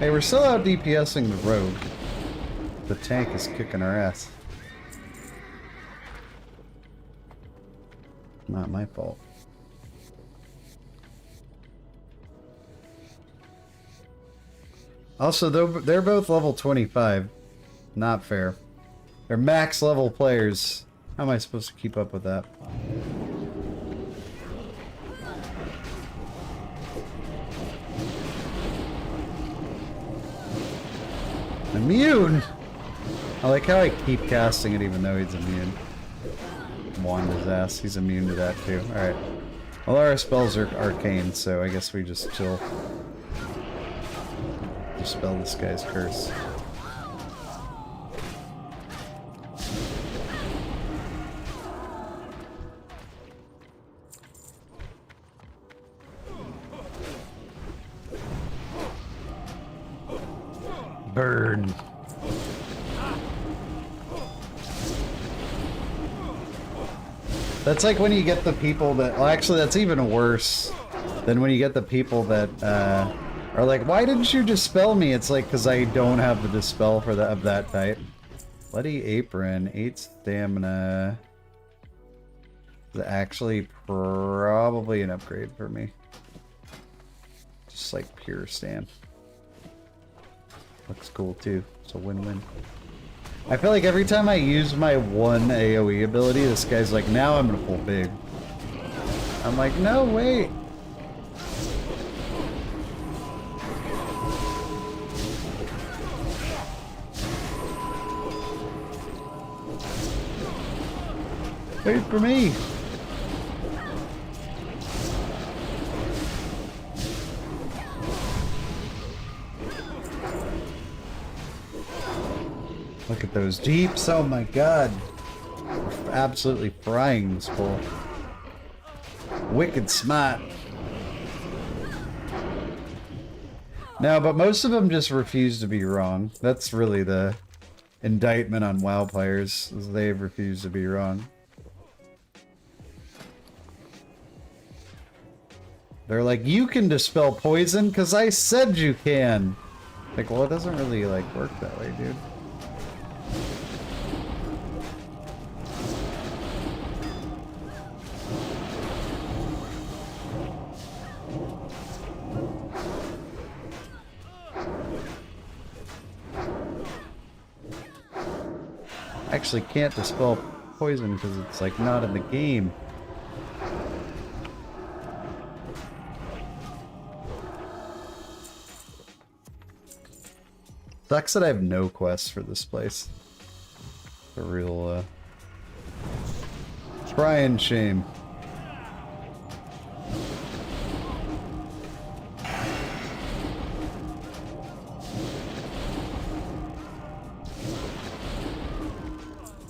Hey, we're still out DPSing the rogue. The tank is kicking our ass. Not my fault. Also, they're both level 25. Not fair. They're max level players. How am I supposed to keep up with that? Immune? I like how I keep casting it even though he's immune. Wand his ass. He's immune to that too. Alright. Well, our spells are arcane, so I guess we just chill. Dispel this guy's curse. Burn. That's like when you get the people that... Well, actually, that's even worse than when you get the people that are like, why didn't you dispel me? It's like, because I don't have the dispel for of that type. Bloody Apron, 8 stamina. Is actually probably an upgrade for me. Just like pure stam. Looks cool too. It's a win-win. I feel like every time I use my one AoE ability, this guy's like, now I'm gonna pull big. I'm like, no, wait. Wait for me. Look at those deeps, oh my god. We're absolutely frying this bull. Wicked smart. No, but most of them just refuse to be wrong. That's really the indictment on WoW players, is they refuse to be wrong. They're like, you can dispel poison because I said you can. Like, well, it doesn't really like work that way, dude. Actually can't dispel poison because it's like not in the game. Sucks that I have no quests for this place. A real, crying shame.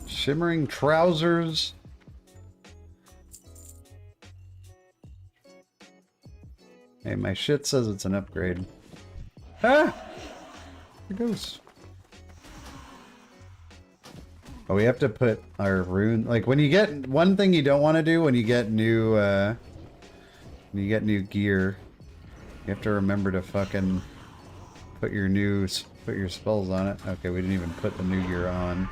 Shimmering trousers. Hey, my shit says it's an upgrade. Ah! There it goes. Oh, we have to put our rune... Like, when you get... One thing you don't want to do when you get new, when you get new gear, you have to remember to fucking put your new... Put your spells on it. Okay, we didn't even put the new gear on.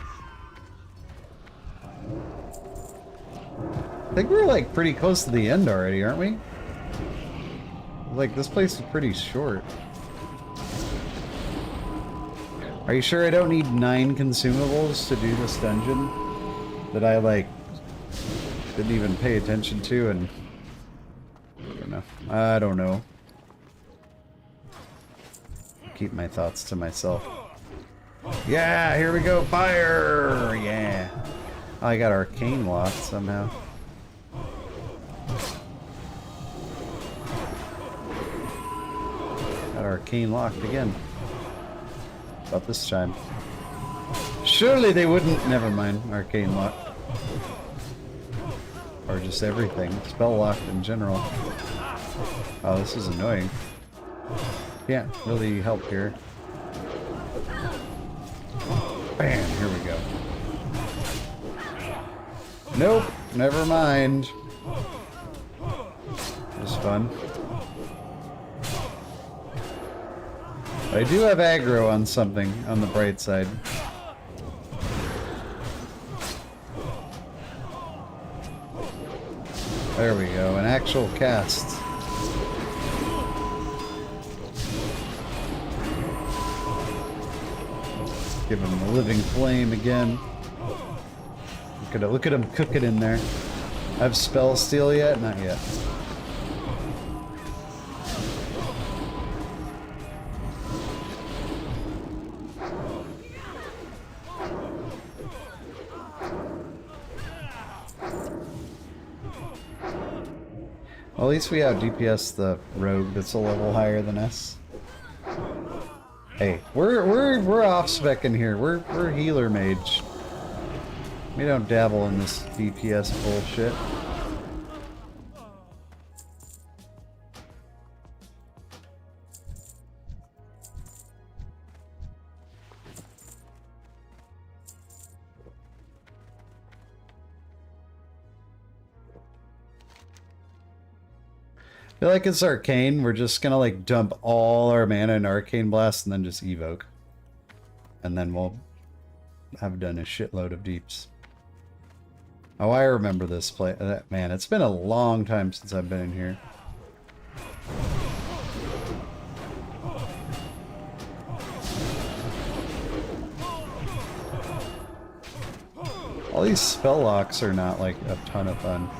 I think we're, like, pretty close to the end already, aren't we? Like, this place is pretty short. Are you sure I don't need 9 consumables to do this dungeon? That I, like, didn't even pay attention to, and... I don't know. I don't know. Keep my thoughts to myself. Yeah, here we go, fire! Yeah. Oh, I got arcane locked somehow. Got arcane locked again. About this time. Surely they wouldn't. Never mind. Arcane lock. Or just everything. Spell locked in general. Oh, this is annoying. Can't really help here. Bam! Here we go. Nope. Never mind. It was fun. I do have aggro on something, on the bright side. There we go, an actual cast. Give him the living flame again. Look at him cooking in there. I have spell steal yet? Not yet. Well, at least we out DPS the rogue that's a level higher than us. Hey, we're off spec in here. We're healer mage. We don't dabble in this DPS bullshit. I feel like it's arcane. We're just gonna like dump all our mana in arcane blast and then just evoke, and then we'll have done a shitload of deeps. Oh, I remember this play. Man, it's been a long time since I've been in here. All these spell locks are not like a ton of fun.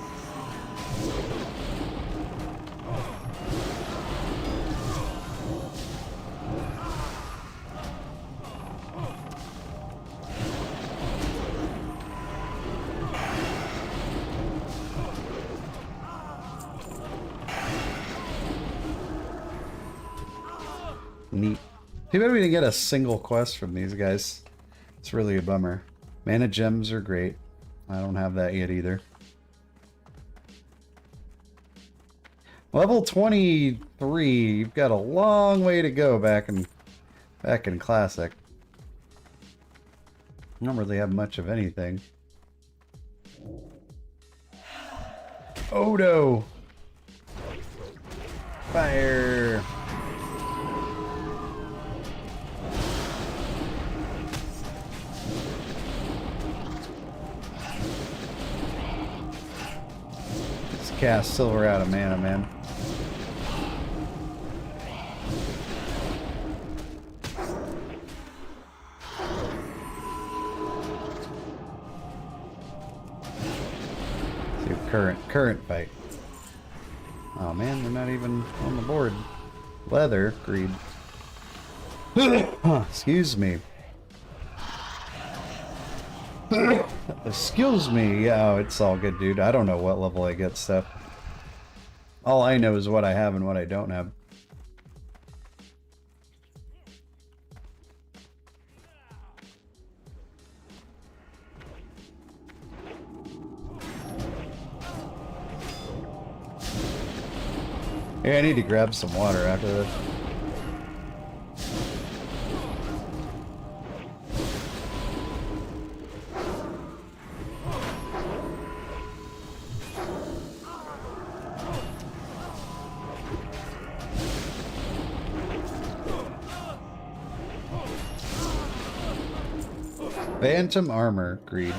Neat. Too bad we didn't get a single quest from these guys. It's really a bummer. Mana gems are great. I don't have that yet either. Level 23. You've got a long way to go back in Classic. I don't really have much of anything. Odo! Fire! Cast silver out of mana, man. See, current fight. Oh man, they're not even on the board. Leather, greed. Excuse me. Excuse me. Oh, it's all good, dude. I don't know what level I get stuff. All I know is what I have and what I don't have. Yeah, I need to grab some water after this. Phantom armor, agreed.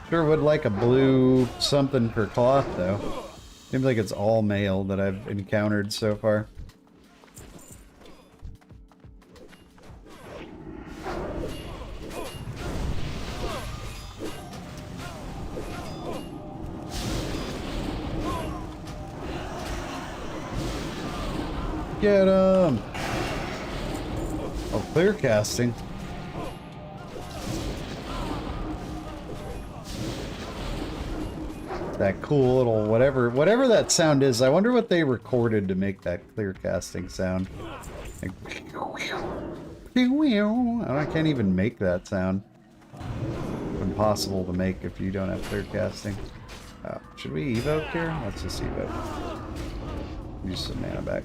Sure would like a blue something for cloth, though. Seems like it's all male that I've encountered so far. Get him! Oh, clear casting. That cool little whatever that sound is. I wonder what they recorded to make that clear casting sound. Like, I can't even make that sound. Impossible to make if you don't have clear casting. Oh, should we evoke here? Let's just evoke. Use some mana back.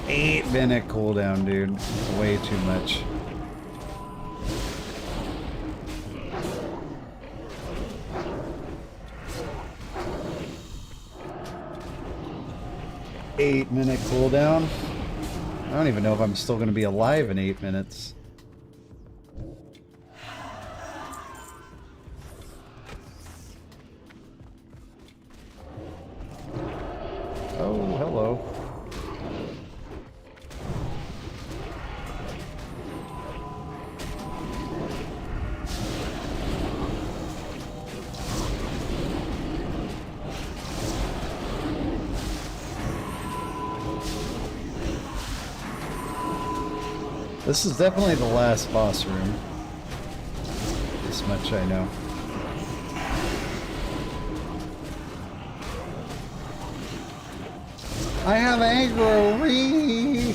Eight-minute cooldown, dude. Way too much. Eight-minute cooldown. I don't even know if I'm still going to be alive in 8 minutes. Oh, hello. This is definitely the last boss room. This much I know. I have aggro. Whee!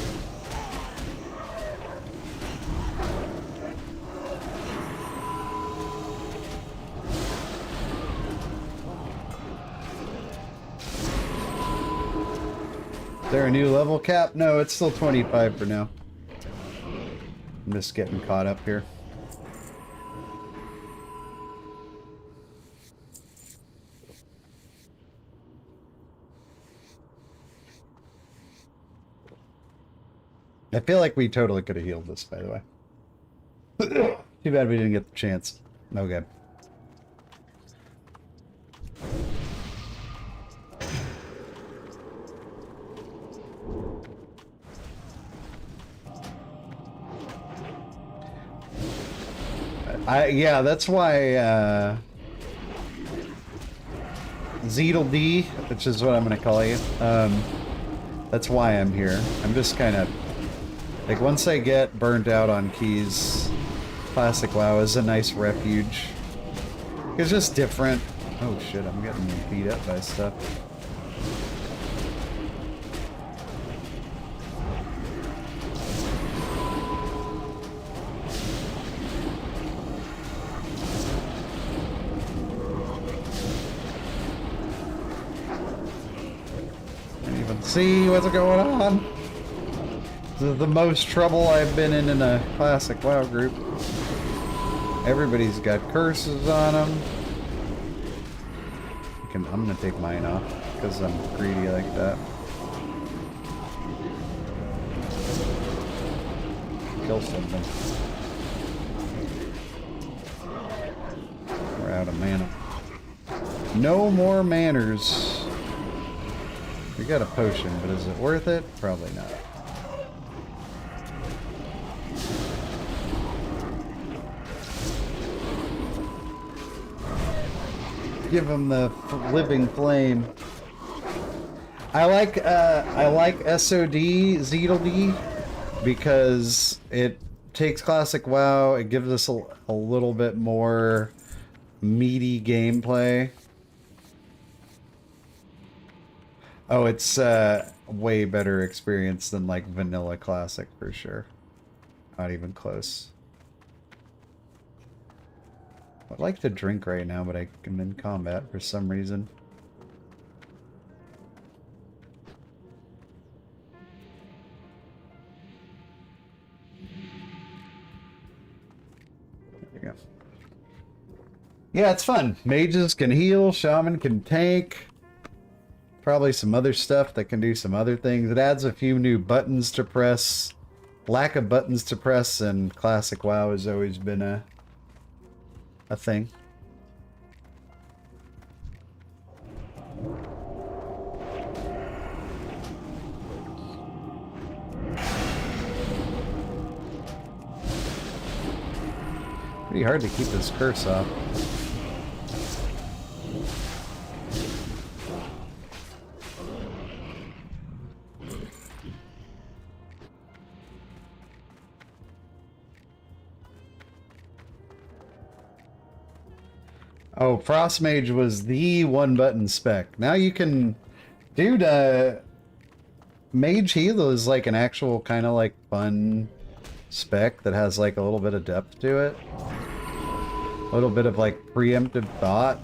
Is there a new level cap? No, it's still 25 for now. I'm just getting caught up here. I feel like we totally could have healed this, by the way. Too bad we didn't get the chance. Okay. Yeah, that's why, Zeedle D, which is what I'm gonna call you, that's why I'm here. I'm just kind of, like, once I get burnt out on keys, Classic WoW is a nice refuge. It's just different. Oh shit, I'm getting beat up by stuff. See what's going on? This is the most trouble I've been in a Classic WoW group. Everybody's got curses on them. I'm gonna take mine off because I'm greedy like that. Kill something. We're out of mana. No more manners. We got a potion, but is it worth it? Probably not. Give him the living flame. I like SOD Zeedledee because it takes classic WoW. It gives us a little bit more meaty gameplay. Oh, it's way better experience than like vanilla classic for sure. Not even close. I'd like to drink right now, but I'm in combat for some reason. There you go. Yeah, it's fun. Mages can heal, shaman can tank. Probably some other stuff that can do some other things. It adds a few new buttons to press. Lack of buttons to press in classic WoW has always been a thing. Pretty hard to keep this curse off. Oh, Frost Mage was the one button spec. Now you can... Dude, Mage Heal is like an actual kind of like fun spec that has like a little bit of depth to it. A little bit of like preemptive thought.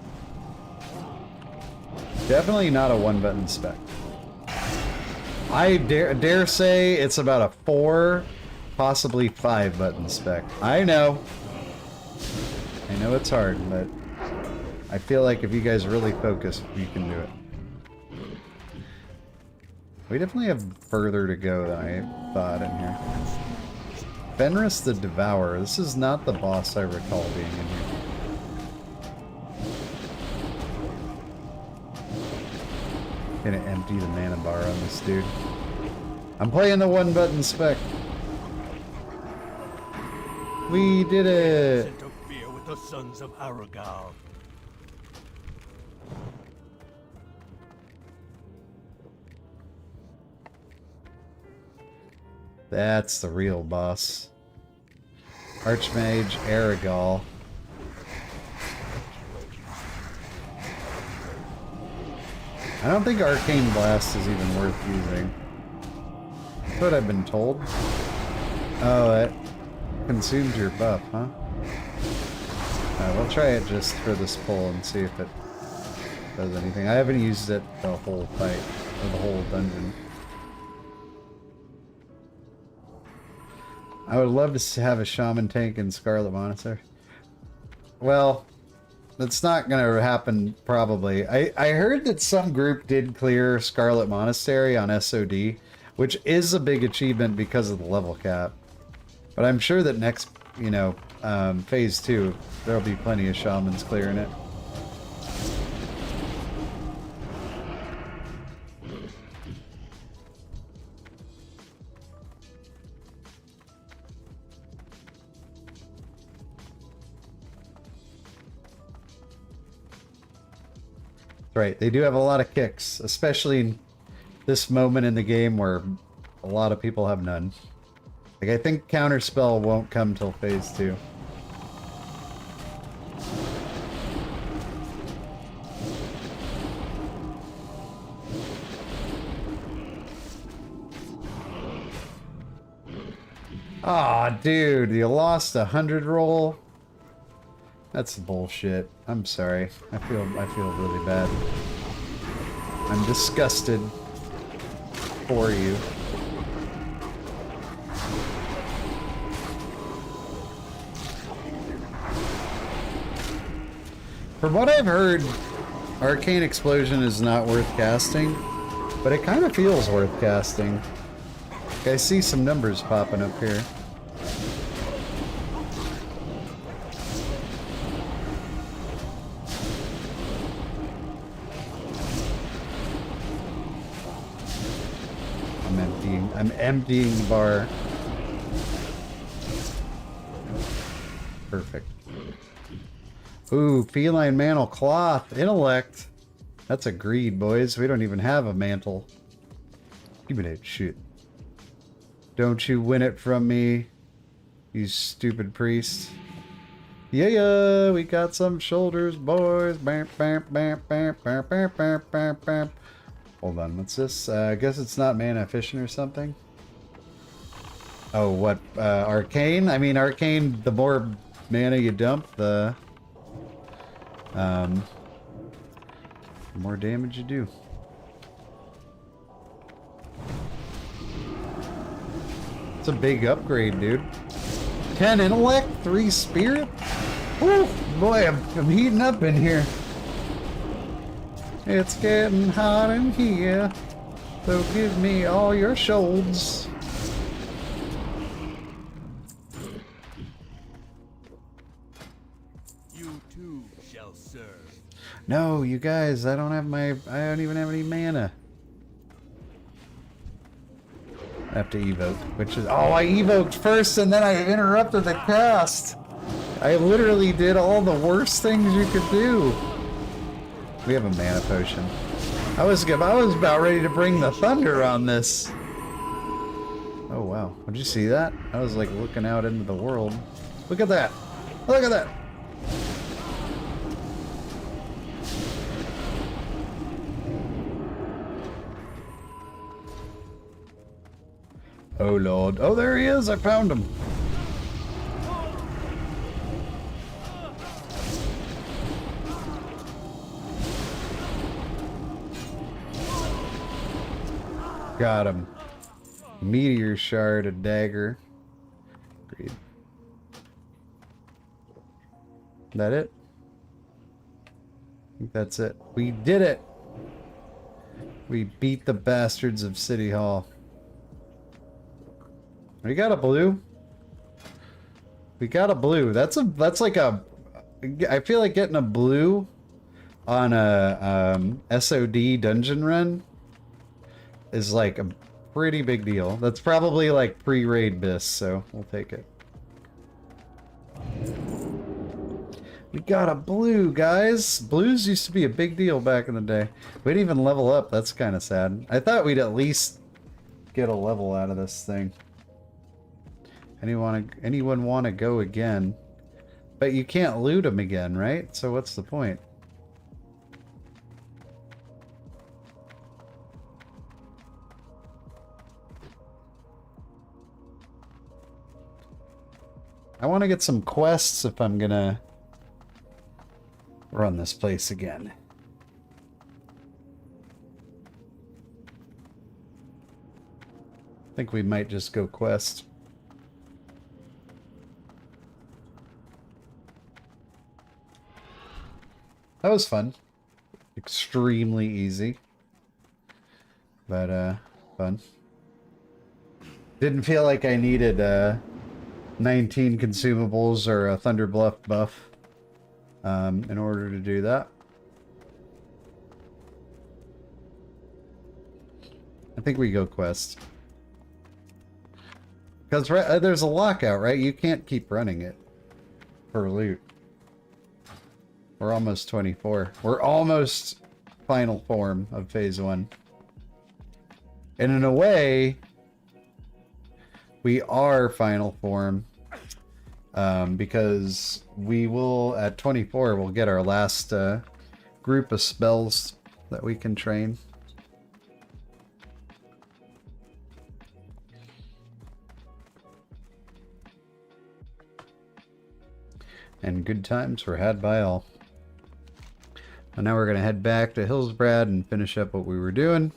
Definitely not a one button spec. I dare say it's about a 4, possibly 5 button spec. I know it's hard, but I feel like if you guys really focus, you can do it. We definitely have further to go than I thought in here. Fenris the Devourer. This is not the boss I recall being in here. Gonna empty the mana bar on this dude. I'm playing the one button spec. We did it! Interfere with the sons of Aragal. That's the real boss. Archmage Aragal. I don't think Arcane Blast is even worth using. That's what I've been told. Oh, that consumes your buff, huh? We'll try it just for this pull and see if it does anything. I haven't used it the whole fight, or the whole dungeon. I would love to have a shaman tank in Scarlet Monastery. Well, that's not going to happen, probably. I heard that some group did clear Scarlet Monastery on SOD, which is a big achievement because of the level cap. But I'm sure that next, you know, phase 2, there'll be plenty of shamans clearing it. Right, they do have a lot of kicks, especially in this moment in the game where a lot of people have none. Like, I think Counterspell won't come till phase 2. Aw, dude, you lost a 100 roll? That's bullshit. I'm sorry. I feel really bad. I'm disgusted for you. From what I've heard, Arcane Explosion is not worth casting, but it kind of feels worth casting. I see some numbers popping up here. I'm emptying the bar. Perfect. Ooh, Feline Mantle Cloth. Intellect. That's a greed, boys. We don't even have a mantle. Give me that shit. Don't you win it from me, you stupid priest. Yeah, we got some shoulders, boys. Bam, bam, bam, bam, bam, bam, bam, bam, bam. Hold on, what's this? I guess it's not mana efficient or something. Oh, what? Arcane? I mean, Arcane, the more mana you dump, the more damage you do. It's a big upgrade, dude. 10 intellect, 3 spirit? Woo! Boy, I'm heating up in here. It's getting hot in here. So give me all your shoulders. You too shall serve. No, you guys, I don't even have any mana. I have to evoke, which is... Oh, I evoked first and then I interrupted the cast. I literally did all the worst things you could do. We have a mana potion. I was about ready to bring the thunder on this. Oh, wow. Did you see that? I was like looking out into the world. Look at that. Look at that. Oh, Lord. Oh, there he is. I found him. Got him. Meteor shard, a dagger. Great. That it? I think that's it. We did it! We beat the bastards of City Hall. We got a blue. We got a blue. That's like a... I feel like getting a blue on a SOD dungeon run is like a pretty big deal. That's probably like pre-raid bis, so we'll take it. We got a blue, guys. Blues used to be a big deal back in the day. We didn't even level up. That's kind of sad. I thought we'd at least get a level out of this thing. Anyone want to go again? But you can't loot them again, right? So what's the point? I want to get some quests if I'm gonna run this place again. I think we might just go quest. That was fun. Extremely easy. But, fun. Didn't feel like I needed, 19 consumables or a Thunder Bluff buff, in order to do that. I think we go quest. Because there's a lockout, right? You can't keep running it for loot. We're almost 24. We're almost final form of phase 1. And in a way, we are final form, because we will, at 24, we'll get our last group of spells that we can train. And good times were had by all. And now we're going to head back to Hillsbrad and finish up what we were doing.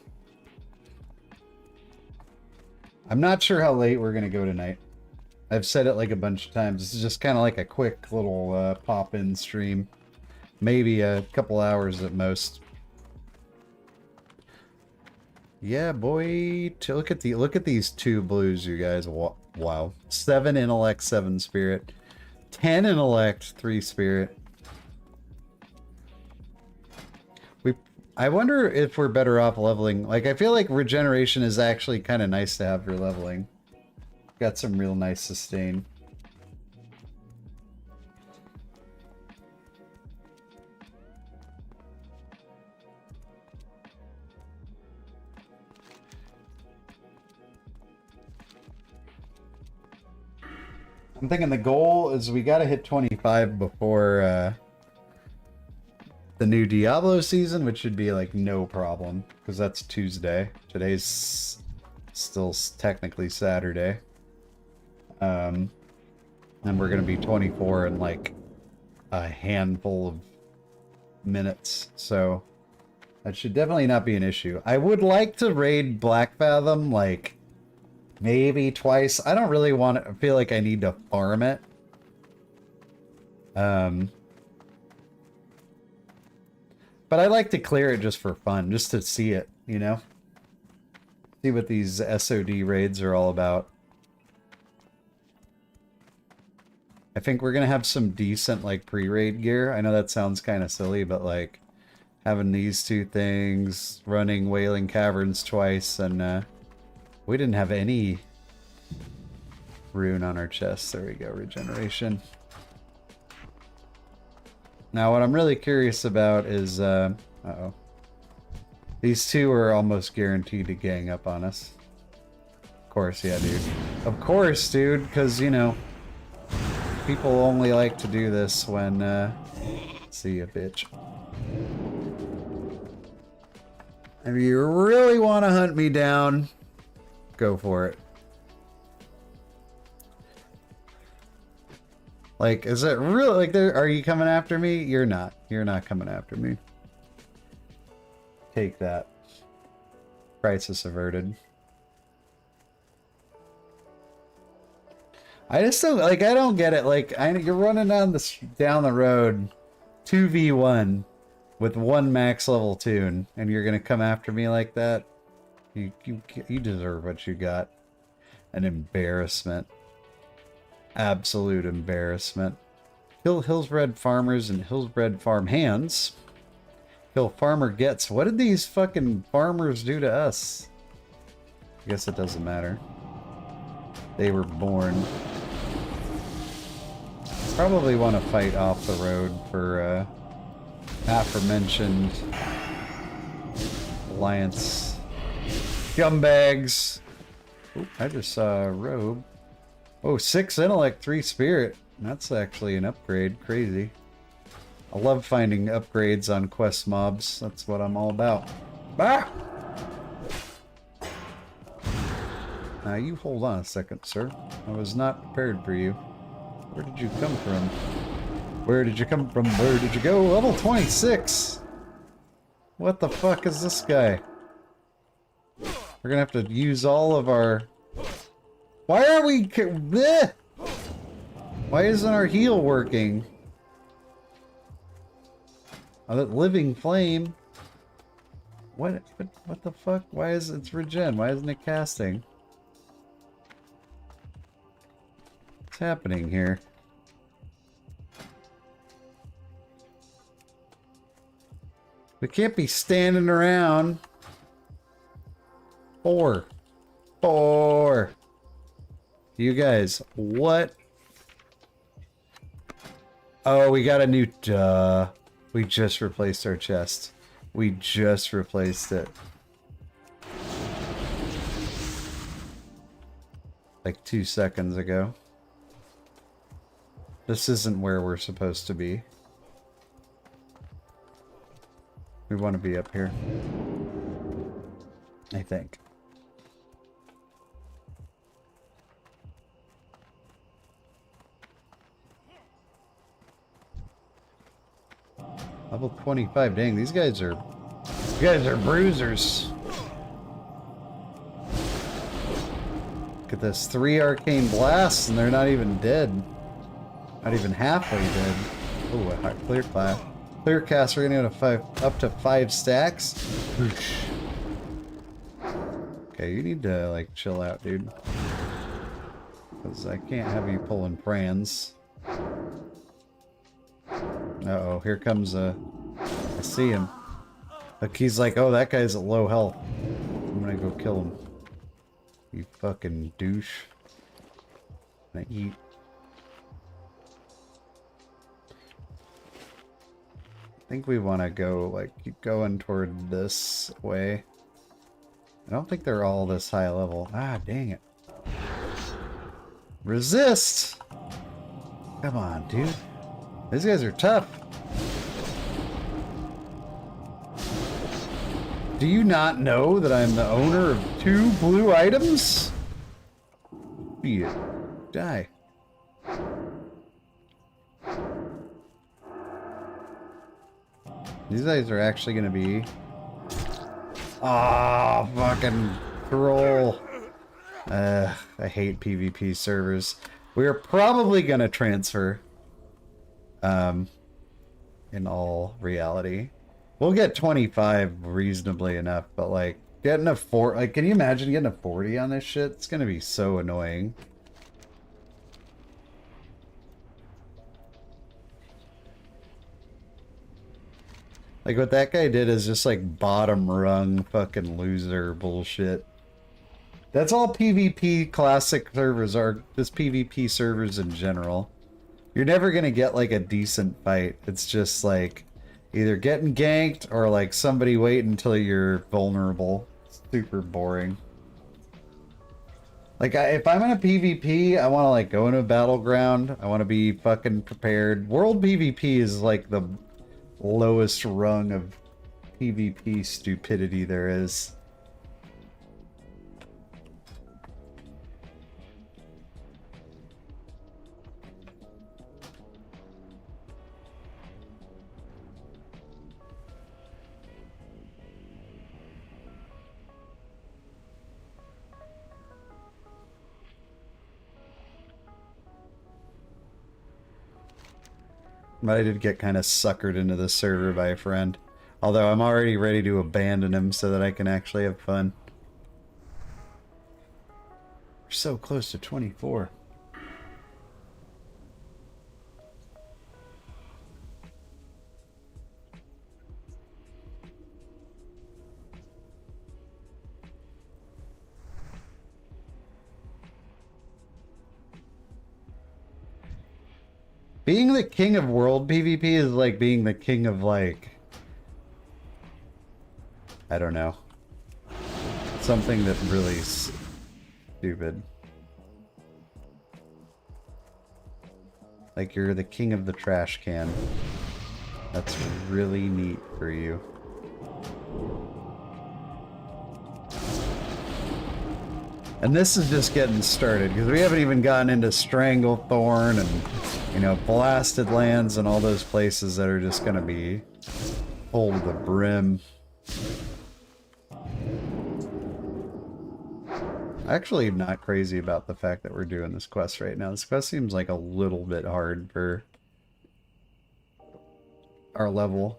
I'm not sure how late we're going to go tonight. I've said it like a bunch of times. This is just kind of like a quick little pop-in stream. Maybe a couple hours at most. Yeah, boy. Look at these two blues, you guys. Wow. 7 intellect, 7 spirit. 10 intellect, 3 spirit. I wonder if we're better off leveling. Like, I feel like regeneration is actually kind of nice to have for leveling. Got some real nice sustain. I'm thinking the goal is we gotta hit 25 before the new Diablo season, which should be like no problem, because that's Tuesday. Today's still technically Saturday. And we're gonna be 24 in like a handful of minutes, so that should definitely not be an issue. I would like to raid Black Fathom like maybe twice. I don't really want to feel like I need to farm it. But I like to clear it just for fun, just to see it, you know? See what these SOD raids are all about. I think we're gonna have some decent, like, pre-raid gear. I know that sounds kind of silly, but, like, having these two things, running Wailing Caverns twice, and, we didn't have any rune on our chest. There we go, regeneration. Now, what I'm really curious about is, uh-oh. These two are almost guaranteed to gang up on us. Of course, yeah, dude. Of course, dude, because, you know, people only like to do this when, see ya, bitch. If you really want to hunt me down, go for it. Like, is it really, like, are you coming after me? You're not. You're not coming after me. Take that. Crisis averted. I just don't, like, I don't get it. Like, you're running down the road, 2v1, with one max level tune, and you're gonna come after me like that? You deserve what you got. An embarrassment. Absolute embarrassment. Kill Hillsbred farmers and Hillsbred farm hands. Kill farmer gets. What did these fucking farmers do to us? I guess it doesn't matter. They were born. Probably want to fight off the road for aforementioned Alliance scumbags. Oop, I just saw a robe. Oh, 6 intellect, 3 spirit. That's actually an upgrade. Crazy. I love finding upgrades on quest mobs. That's what I'm all about. Bah! Now you hold on a second, sir. I was not prepared for you. Where did you come from? Where did you come from? Where did you go? Level 26! What the fuck is this guy? We're gonna have to use all of our... Why are we... Bleh! Why isn't our heal working? Oh, that living flame. What the fuck? Why is it's regen? Why isn't it casting? What's happening here? We can't be standing around. 4. You guys, what? Oh, we got a new... Duh. We just replaced our chest. We just replaced it. Like 2 seconds ago. This isn't where we're supposed to be. We want to be up here. I think. Level 25. Dang, these guys are bruisers. Look at this. 3 arcane blasts and they're not even dead. Not even halfway dead. Oh, a clear class. Clear cast, we're gonna go to up to 5 stacks. Whoosh. Okay, you need to like chill out, dude. Because I can't have you pulling prans. Uh-oh, here comes a... I see him. Look, he's like, oh, that guy's at low health. I'm gonna go kill him. You fucking douche. I'm gonna eat. I think we want to go, like, keep going toward this way. I don't think they're all this high level. Ah, dang it. Resist! Come on, dude. These guys are tough. Do you not know that I'm the owner of 2 blue items? Yeah. Die. These guys are actually gonna be... Ah, fucking troll. I hate PvP servers. We are probably gonna transfer. In all reality. We'll get 25 reasonably enough, but like, getting a 4... Like, can you imagine getting a 40 on this shit? It's gonna be so annoying. Like, what that guy did is just, like, bottom rung fucking loser bullshit. That's all PvP classic servers are. Just PvP servers in general. You're never gonna get, like, a decent fight. It's just, like, either getting ganked or, like, somebody wait until you're vulnerable. It's super boring. Like, if I'm in a PvP, I want to, like, go into a battleground. I want to be fucking prepared. World PvP is, like, the lowest rung of PvP stupidity there is. But I did get kind of suckered into the server by a friend. Although I'm already ready to abandon him so that I can actually have fun. We're so close to 24. Being the king of world PvP is like being the king of, like, I don't know. Something that really stupid. Like you're the king of the trash can. That's really neat for you. And this is just getting started, because we haven't even gotten into Stranglethorn and, you know, Blasted Lands and all those places that are just going to be full to the brim. Actually, I'm not crazy about the fact that we're doing this quest right now. This quest seems like a little bit hard for our level.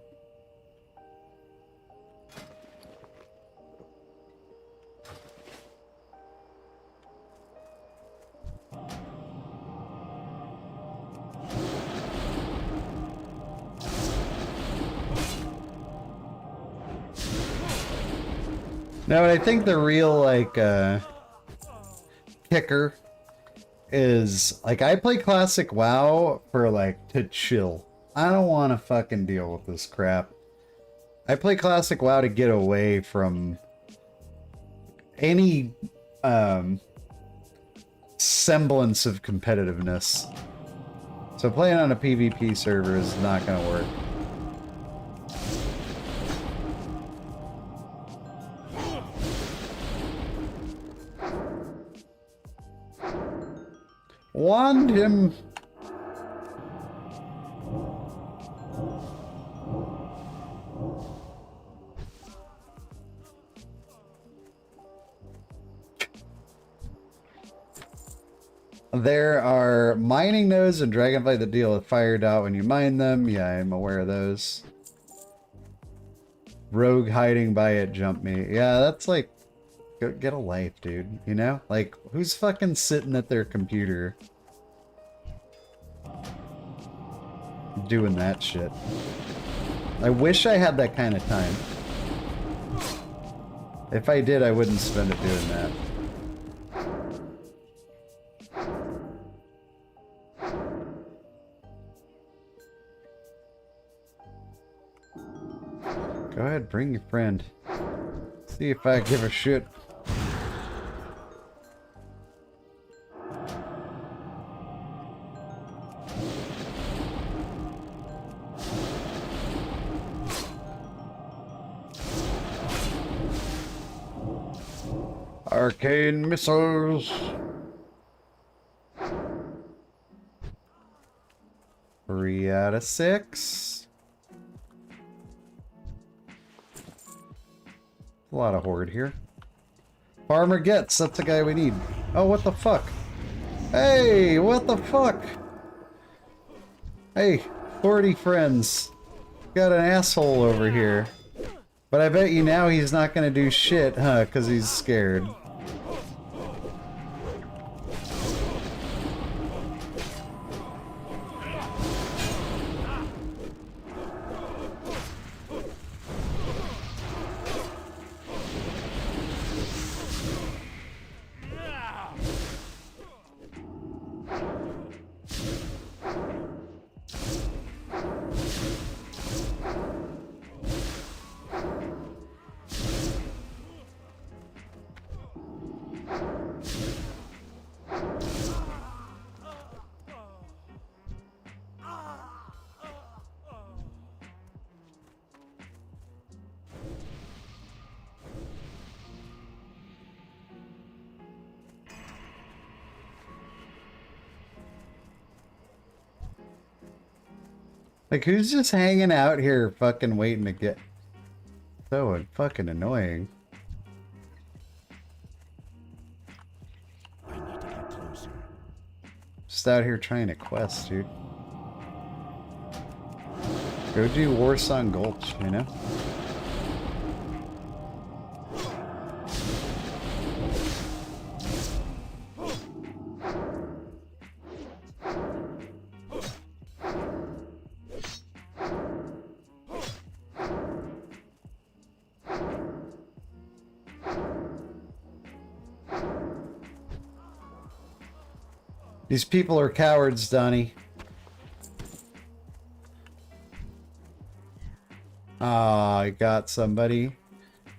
No, I think the real, like, kicker is, like, I play Classic WoW for, like, to chill. I don't want to fucking deal with this crap. I play Classic WoW to get away from any, semblance of competitiveness. So playing on a PvP server is not going to work. Wand him. There are mining nodes and dragonflight that deal with fire dot when you mine them. Yeah, I'm aware of those. Rogue hiding by it jumped me. Yeah, that's like, go get a life, dude. You know? Like, who's fucking sitting at their computer doing that shit? I wish I had that kind of time. If I did, I wouldn't spend it doing that. Go ahead, bring your friend. See if I give a shit. Arcane missiles. 3 out of 6. A lot of horde here. Farmer gets, that's the guy we need. Oh, what the fuck? Hey, what the fuck? Hey, 40 friends. Got an asshole over here. But I bet you now he's not gonna do shit, huh? Because he's scared. Like, who's just hanging out here fucking waiting to get... So fucking annoying. I need to get closer. Just out here trying to quest, dude. Go do Warsong Gulch, you know? These people are cowards, Donnie. Ah, I got somebody.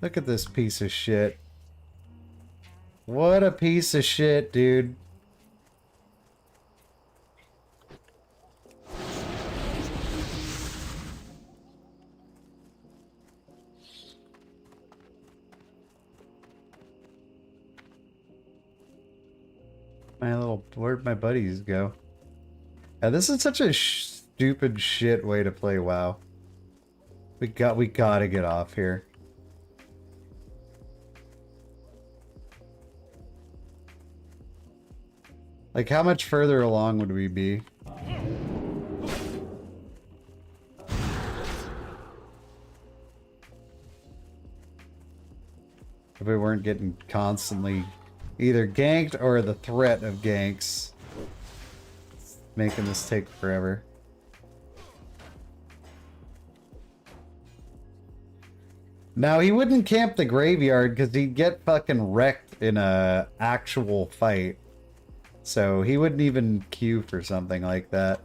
Look at this piece of shit. What a piece of shit, dude. My little, where'd my buddies go? Yeah, this is such a stupid shit way to play WoW. We gotta get off here. Like, how much further along would we be? If we weren't getting constantly either ganked or the threat of ganks making this take forever. Now, he wouldn't camp the graveyard because he'd get fucking wrecked in a actual fight. So he wouldn't even queue for something like that.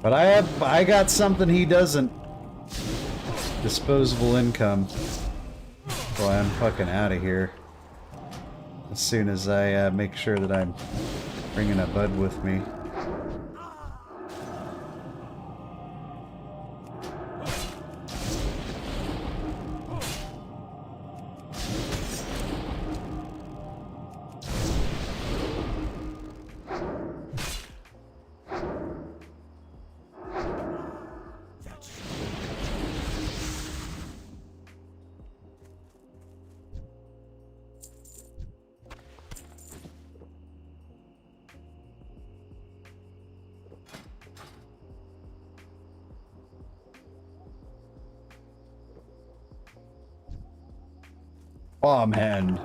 But I got something he doesn't. Disposable income. So I'm fucking out of here. As soon as I make sure that I'm bringing a bud with me. Bomb hand.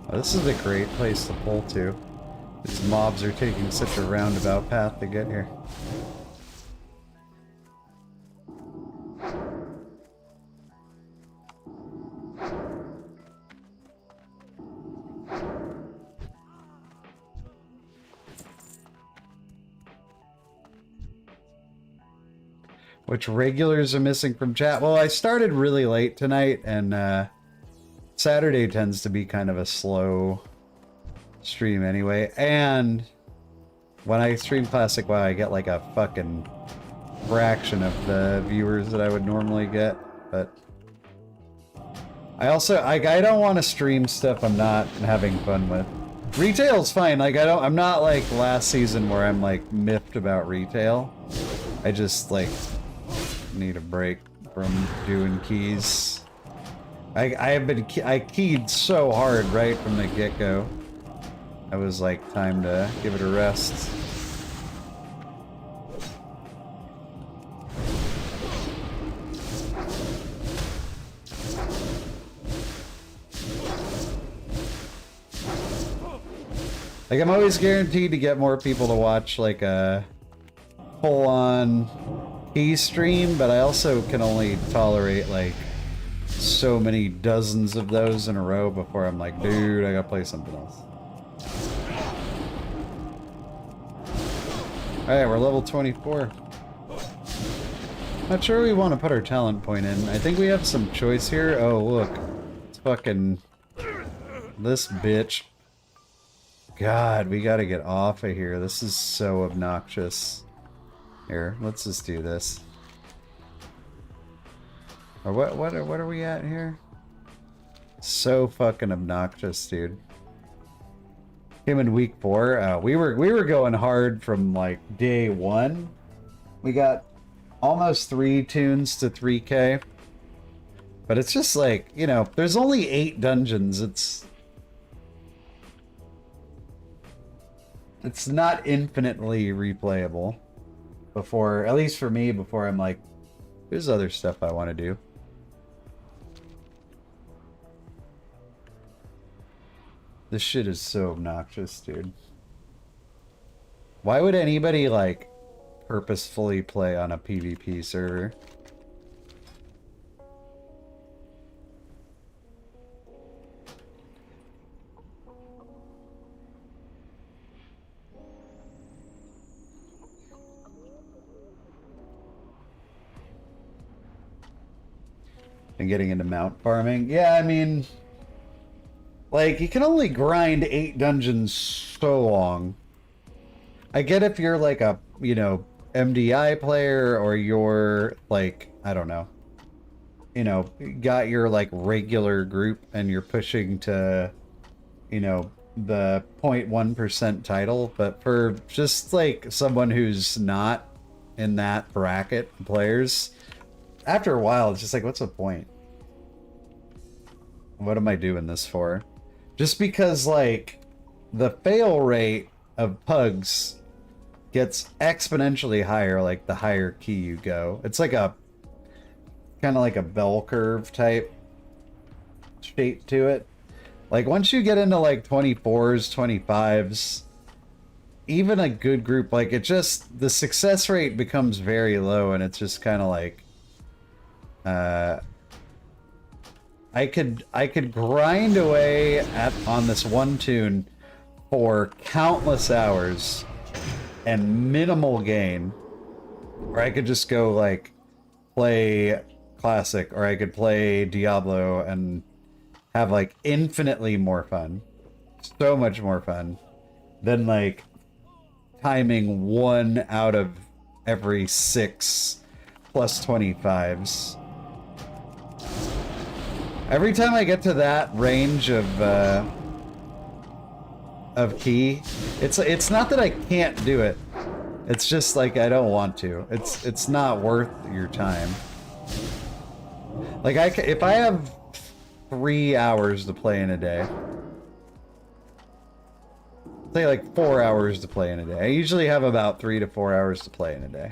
Oh, this is a great place to pull to. These mobs are taking such a roundabout path to get here. Which regulars are missing from chat? Well, I started really late tonight, and Saturday tends to be kind of a slow stream anyway, and when I stream Classic WoW, I get like a fucking fraction of the viewers that I would normally get, but I also, I don't want to stream stuff I'm not having fun with. Retail's fine, like I'm not like last season where I'm like miffed about retail. I just like need a break from doing keys. I keyed so hard right from the get-go. I was like, time to give it a rest. Like, I'm always guaranteed to get more people to watch like a full-on key stream, but I also can only tolerate like so many dozens of those in a row before I'm like, dude, I gotta play something else. Alright, we're level 24. Not sure we want to put our talent point in. I think we have some choice here. Oh, look. It's fucking... this bitch. God, we gotta get off of here. This is so obnoxious. Here, let's just do this. Or what are we at here? So fucking obnoxious, dude. Came in week 4. We were going hard from like day 1. We got almost 3 tunes to 3K. But it's just like, you know, there's only 8 dungeons. It's not infinitely replayable before, at least for me, before I'm like, there's other stuff I want to do. This shit is so obnoxious, dude. Why would anybody, like, purposefully play on a PvP server? And getting into mount farming? Yeah, I mean... like, you can only grind 8 dungeons so long. I get if you're like a, you know, MDI player, or you're like, I don't know. You know, got your like regular group and you're pushing to, you know, the 0.1% title. But for just like someone who's not in that bracket of players, after a while, it's just like, what's the point? What am I doing this for? Just because, like, the fail rate of pugs gets exponentially higher, like, the higher key you go. It's like a, kind of like a bell curve type shape to it. Like, once you get into, like, 24s, 25s, even a good group, like, it just, the success rate becomes very low, and it's just kind of like, I could grind away on this one tune for countless hours and minimal gain, or I could just go like play Classic, or I could play Diablo and have like infinitely more fun, so much more fun than like timing 1 out of every 6 plus 25s. Every time I get to that range of key, it's not that I can't do it. It's just like I don't want to. It's not worth your time. Like if I have 3 hours to play in a day, say like 4 hours to play in a day. I usually have about 3 to 4 hours to play in a day.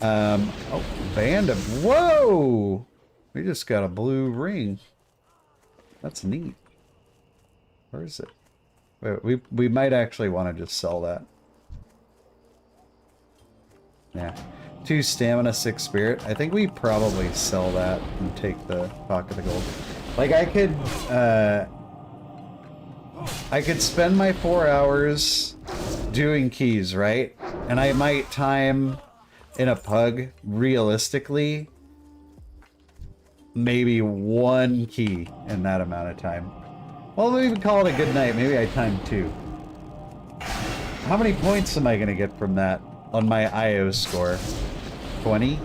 Oh, band of, whoa! We just got a blue ring. That's neat. Where is it? Wait, we might actually want to just sell that. Yeah. 2 stamina, 6 spirit. I think we probably sell that and take the pocket of gold. Like I could spend my 4 hours doing keys, right? And I might time in a pug realistically maybe 1 key in that amount of time. Well, we'll even call it a good night. Maybe I timed 2. How many points am I going to get from that on my IO score? 20?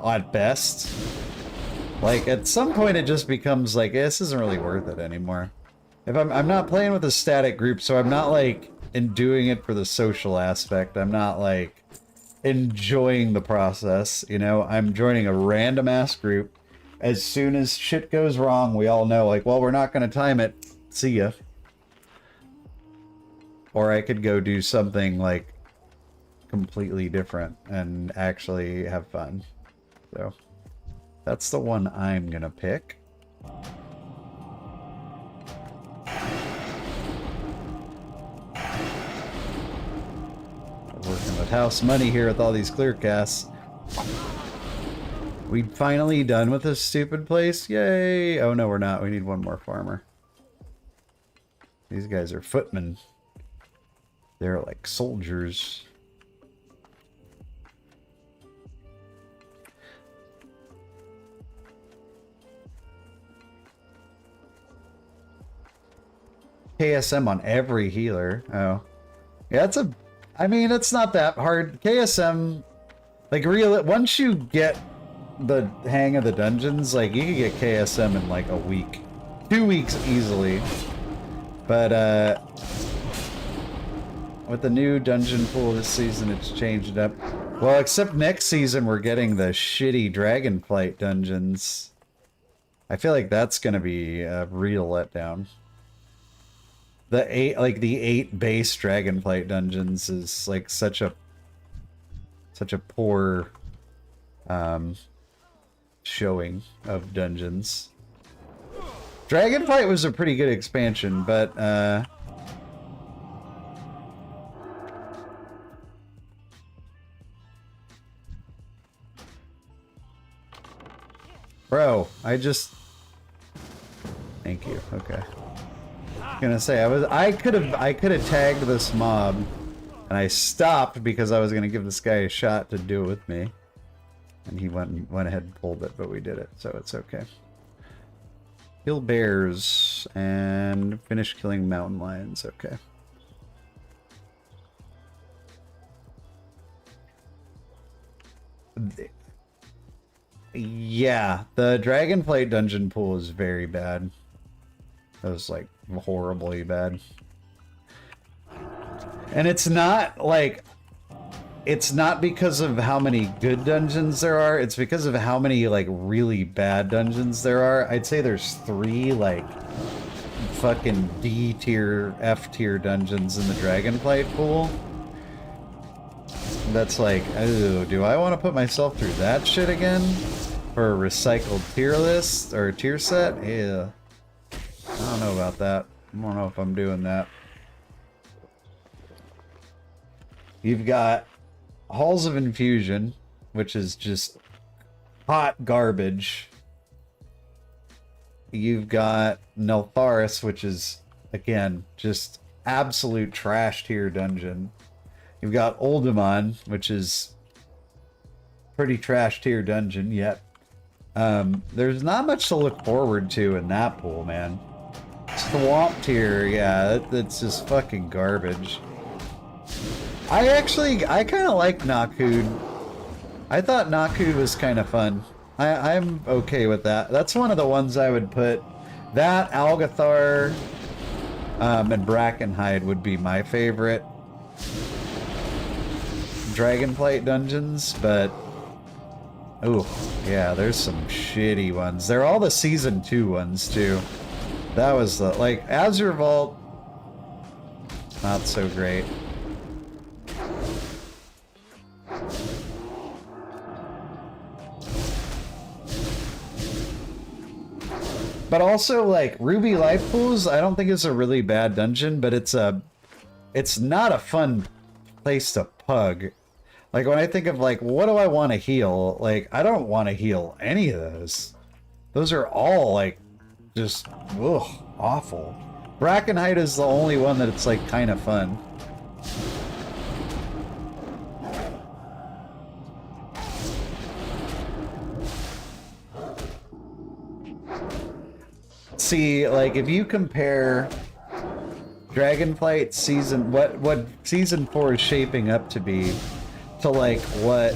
At best. Like, at some point it just becomes like, this isn't really worth it anymore. If I'm not playing with a static group, so I'm not like doing it for the social aspect. I'm not like enjoying the process, you know? I'm joining a random ass group. As soon as shit goes wrong, we all know, like, well, we're not going to time it. See ya. Or I could go do something like completely different and actually have fun. So that's the one I'm gonna pick. Working with house money here with all these clear casts. We finally done with this stupid place. Yay! Oh no, we're not. We need one more farmer. These guys are footmen. They're like soldiers. KSM on every healer. Oh. Yeah, it's a... I mean, it's not that hard. KSM... Like, once you get the hang of the dungeons, like, you can get KSM in, like, a week. 2 weeks easily. But, with the new dungeon pool this season, it's changed up. Well, except next season, we're getting the shitty Dragonflight dungeons. I feel like that's gonna be a real letdown. The 8 base Dragonflight dungeons is like such a poor showing of dungeons. Dragonflight was a pretty good expansion, but bro, thank you. Okay. Gonna say I could have tagged this mob and I stopped because I was gonna give this guy a shot to do it with me, and he went ahead and pulled it, but we did it, so it's okay. Kill bears and finish killing mountain lions. Okay. Yeah, the Dragonflight dungeon pool is very bad. It was like horribly bad. And it's not like, it's not because of how many good dungeons there are, it's because of how many like really bad dungeons there are. I'd say there's 3 like fucking D tier, F tier dungeons in the Dragonflight pool. That's like, oh, do I want to put myself through that shit again? For a recycled tier list or tier set? Yeah. I don't know about that. I don't know if I'm doing that. You've got Halls of Infusion, which is just hot garbage. You've got Neltharis, which is, again, just absolute trash tier dungeon. You've got Oldemon, which is pretty trash tier dungeon, yet there's not much to look forward to in that pool, man. Swamp tier, yeah, that's just fucking garbage. I kind of like Nakud. I thought Nakud was kind of fun. I'm okay with that. That's one of the ones I would put. That, Algathar, and Brackenhide would be my favorite Dragonflight dungeons, but... Ooh, yeah, there's some shitty ones. They're all the Season 2 ones, too. That was the... Like, Azure Vault... Not so great. But also, like, Ruby Life Pools, I don't think it's a really bad dungeon, but it's not a fun place to pug. Like, when I think of, like, what do I want to heal? Like, I don't want to heal any of those. Those are all, like, just, ugh, awful. Brackenhide is the only one that it's, like, kind of fun. See, like, if you compare Dragonflight season, what season 4 is shaping up to be, to like what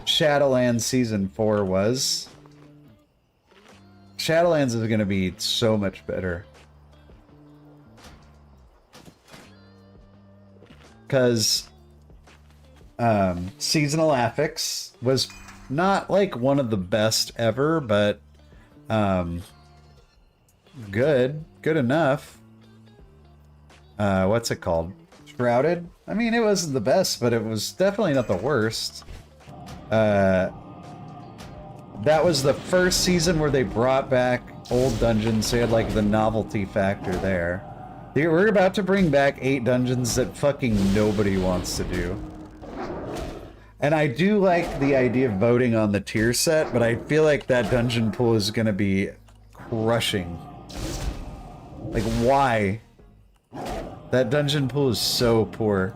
Shadowlands season 4 was, Shadowlands is going to be so much better. Because Seasonal Affix was not like one of the best ever, but good enough. What's it called? Shrouded? I mean, it wasn't the best, but it was definitely not the worst. That was the first season where they brought back old dungeons, so you had like the novelty factor there. We're about to bring back 8 dungeons that fucking nobody wants to do. And I do like the idea of voting on the tier set, but I feel like that dungeon pool is gonna be crushing. Like, why? That dungeon pool is so poor.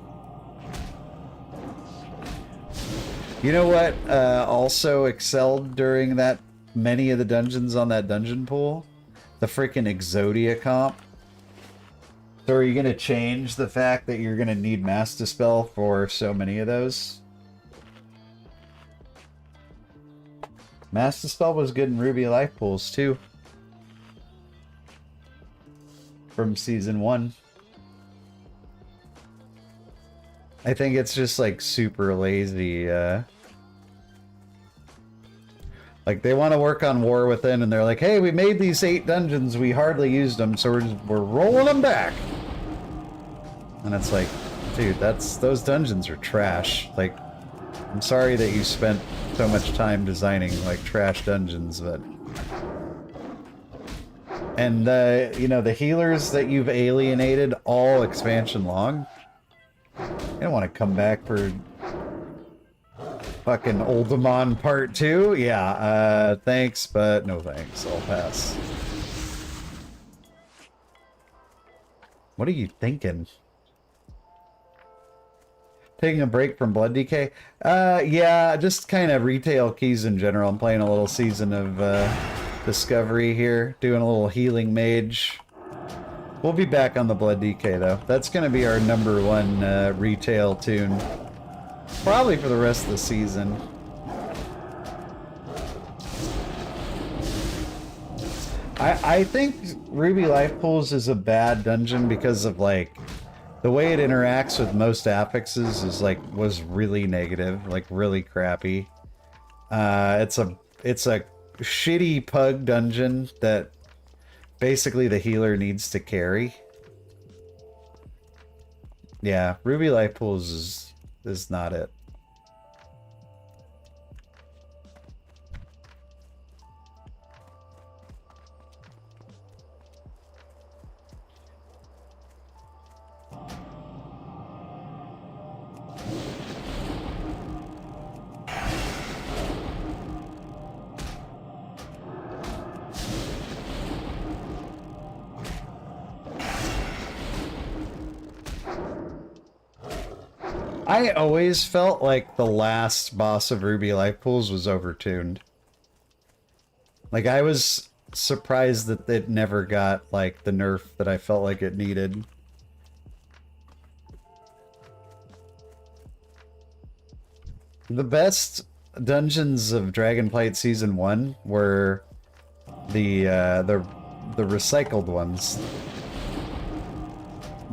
You know what also excelled during that many of the dungeons on that dungeon pool? The freaking Exodia comp. So are you going to change the fact that you're going to need Mass Dispel for so many of those? Mass Dispel was good in Ruby Life pools too. From season 1. I think it's just like super lazy. Like they want to work on War Within and they're like, hey, we made these 8 dungeons, we hardly used them, so we're rolling them back. And it's like, dude, those dungeons are trash. Like, I'm sorry that you spent so much time designing like trash dungeons, but and you know, the healers that you've alienated all expansion long. I don't want to come back for fucking Oldemon Part 2. Yeah, thanks, but no thanks. I'll pass. What are you thinking? Taking a break from Blood DK? Yeah, just kind of retail keys in general. I'm playing a little season of Discovery here, doing a little healing mage. We'll be back on the Blood DK though. That's going to be our #1 retail tune. Probably for the rest of the season. I think Ruby Life Pools is a bad dungeon because of like the way it interacts with most affixes is like was really negative, like really crappy. It's a shitty pug dungeon that basically the healer needs to carry. Yeah, Ruby Life Pools is not it. I always felt like the last boss of Ruby Life Pools was overtuned. Like, I was surprised that it never got, like, the nerf that I felt like it needed. The best dungeons of Dragonflight Season 1 were the recycled ones.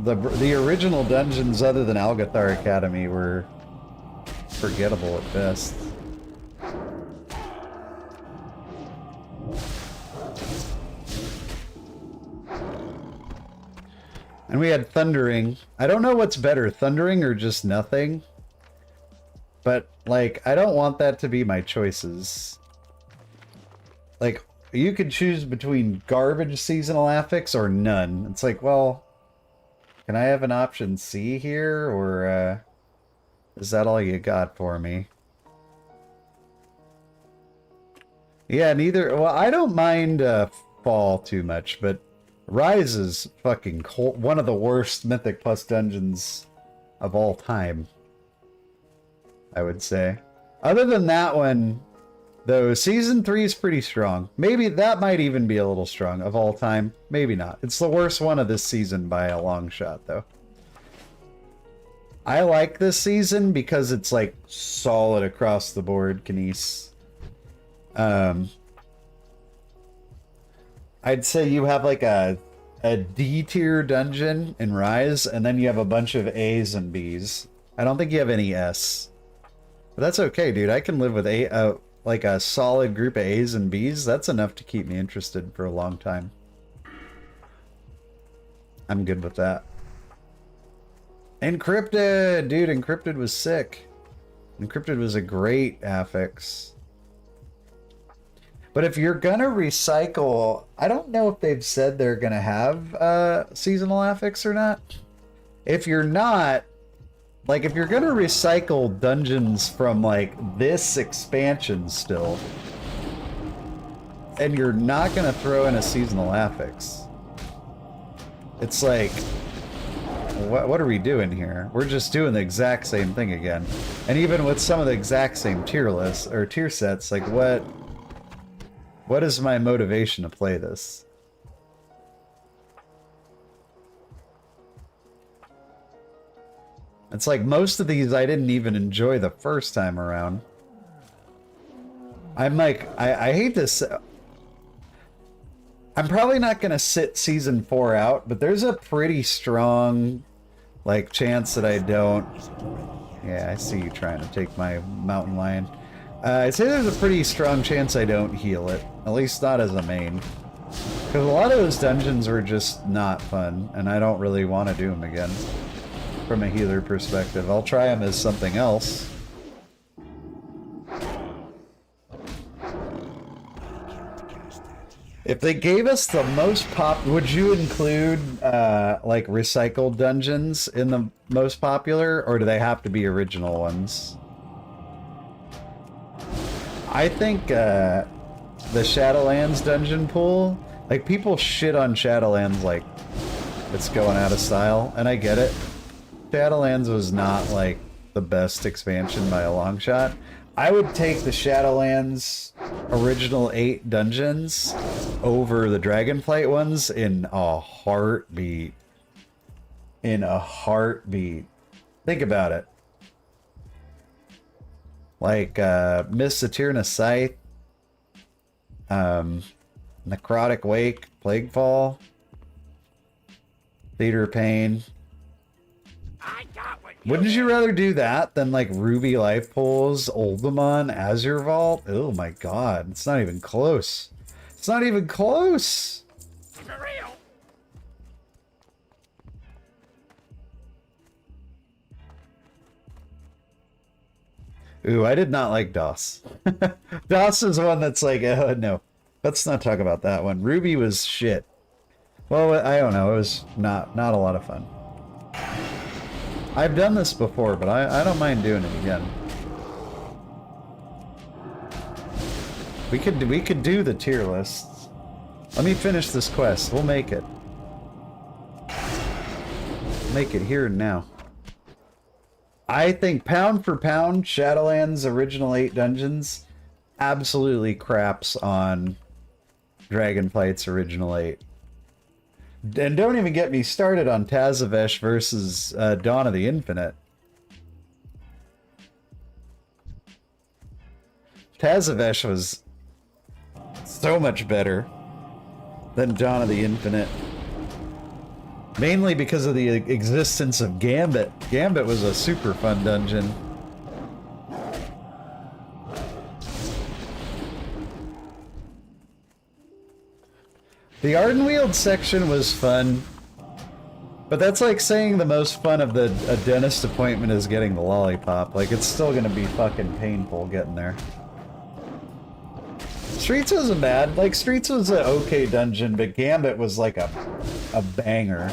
The original dungeons, other than Algathar Academy, were forgettable at best. And we had Thundering. I don't know what's better, Thundering or just nothing. But, like, I don't want that to be my choices. Like, you could choose between garbage seasonal affix or none. It's like, well, can I have an option C here, or is that all you got for me? Yeah, neither. Well, I don't mind Fall too much, but Rise is fucking one of the worst Mythic Plus dungeons of all time, I would say. Other than that one, Though season 3 is pretty strong. Maybe that might even be a little strong of all time. Maybe not. It's the worst one of this season by a long shot, though. I like this season because it's like solid across the board, Kanice. I'd say you have like a D tier dungeon in Rise, and then you have a bunch of A's and B's. I don't think you have any S. But that's okay, dude. I can live with like a solid group of A's and B's. That's enough to keep me interested for a long time. I'm good with that. Encrypted! Dude, Encrypted was sick. Encrypted was a great affix. But if you're gonna recycle, I don't know if they've said they're gonna have seasonal affix or not. If you're not, like if you're gonna recycle dungeons from like this expansion still, and you're not gonna throw in a seasonal affix, it's like, what are we doing here? We're just doing the exact same thing again. And even with some of the exact same tier lists or tier sets, like what is my motivation to play this? It's like most of these I didn't even enjoy the first time around. I'm like, I hate this. I'm probably not going to sit season 4 out, but there's a pretty strong like chance that I don't. Yeah, I see you trying to take my mountain lion. I'd say there's a pretty strong chance I don't heal it, at least not as a main. Because a lot of those dungeons were just not fun, and I don't really want to do them again. From a healer perspective, I'll try them as something else. If they gave us the most would you include like recycled dungeons in the most popular, or do they have to be original ones? I think the Shadowlands dungeon pool, like people shit on Shadowlands like it's going out of style, and I get it. Shadowlands was not like the best expansion by a long shot. I would take the Shadowlands original 8 dungeons over the Dragonflight ones in a heartbeat. In a heartbeat. Think about it. Like, Miss Saturna Scythe, Necrotic Wake, Plaguefall, Theater of Pain. Wouldn't you rather do that than like Ruby Life Pools, Oldemon, Azure Vault? Oh my god, it's not even close. It's not even close! For real. Ooh, I did not like DOS. DOS is one that's like, oh no. Let's not talk about that one. Ruby was shit. Well, I don't know, it was not a lot of fun. I've done this before, but I don't mind doing it again. We could do the tier lists. Let me finish this quest. We'll make it. Make it here and now. I think pound for pound, Shadowlands original 8 dungeons absolutely craps on Dragonflight's original 8. And don't even get me started on Tazavesh versus Dawn of the Infinite. Tazavesh was so much better than Dawn of the Infinite. Mainly because of the existence of Gambit. Gambit was a super fun dungeon. The Ardenweald section was fun, but that's like saying the most fun of a dentist appointment is getting the lollipop. Like, it's still gonna be fucking painful getting there. Streets wasn't bad. Like, Streets was an okay dungeon, but Gambit was like a banger.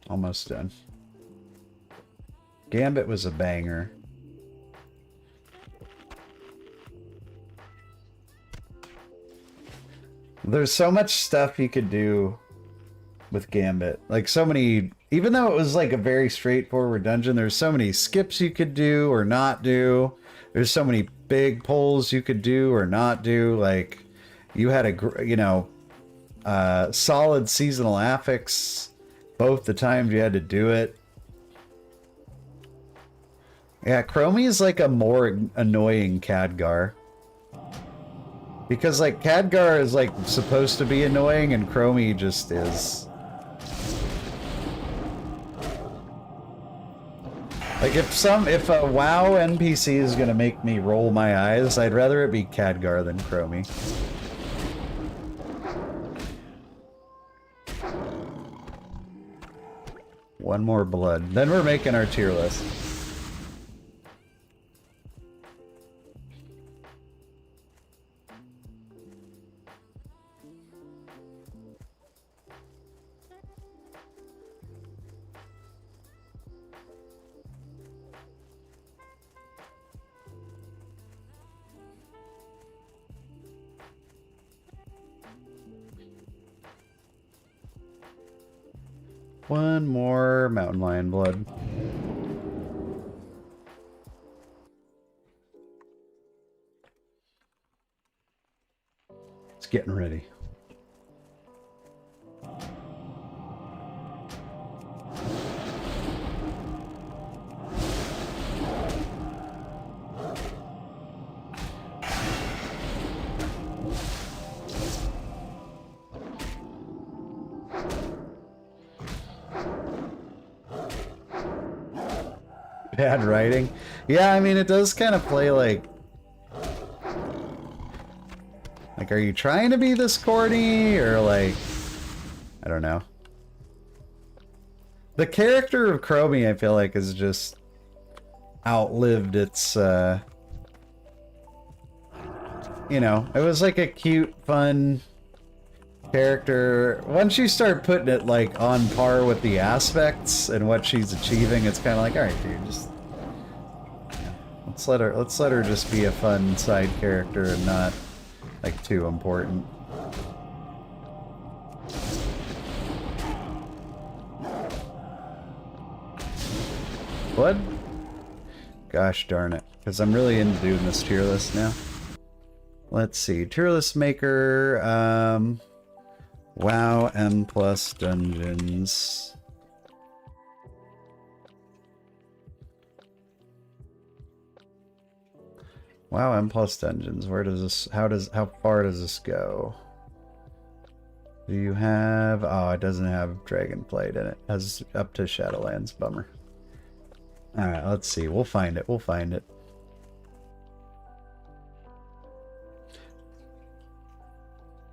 Almost done. Gambit was a banger. There's so much stuff you could do with Gambit. Like so many, even though it was like a very straightforward dungeon, there's so many skips you could do or not do. There's so many big pulls you could do or not do. Like you had a, you know, solid seasonal affix both the times you had to do it. Yeah, Chromie is like a more annoying Khadgar. Because like Khadgar is like supposed to be annoying and Chromie just is. Like if a WoW NPC is gonna make me roll my eyes, I'd rather it be Khadgar than Chromie. One more blood. Then we're making our tier list. One more mountain lion blood. It's getting ready. Bad writing. Yeah, I mean, it does kind of play like, are you trying to be this corny, or like, I don't know. The character of Chromie, I feel like, has just outlived its, you know, it was like a cute, fun character. Once you start putting it like on par with the aspects and what she's achieving, it's kind of like, all right, dude, just let's let her just be a fun side character and not like too important. What? Gosh darn it, because I'm really into doing this tier list now. Let's see, tier list maker. WoW M+ dungeons. WoW M+ dungeons. Where does this? How far does this go? Do you have? Oh, it doesn't have Dragonflight in it. It has up to Shadowlands. Bummer. All right, let's see. We'll find it. We'll find it.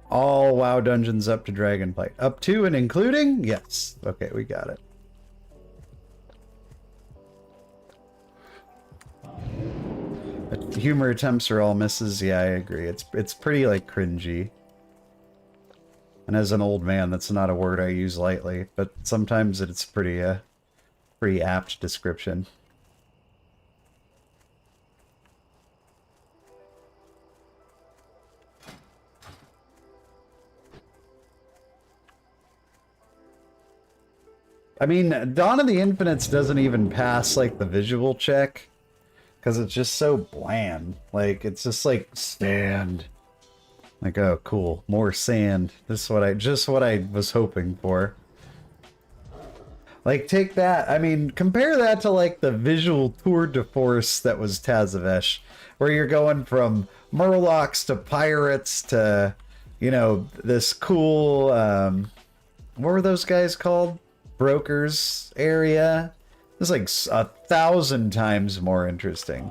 All WoW dungeons up to Dragonflight. Up to and including? Yes. Okay, we got it. The humor attempts are all misses. Yeah, I agree. It's pretty like cringy. And as an old man, that's not a word I use lightly, but sometimes it's pretty pretty apt description. I mean, Dawn of the Infinites doesn't even pass like the visual check because it's just so bland. Like it's just like sand. Like, oh cool, more sand. This is what I was hoping for. Like take that. I mean, compare that to like the visual tour de force that was Tazavesh, where you're going from Murlocs to pirates to, you know, this cool what were those guys called? Brokers area. It's like 1,000 times more interesting.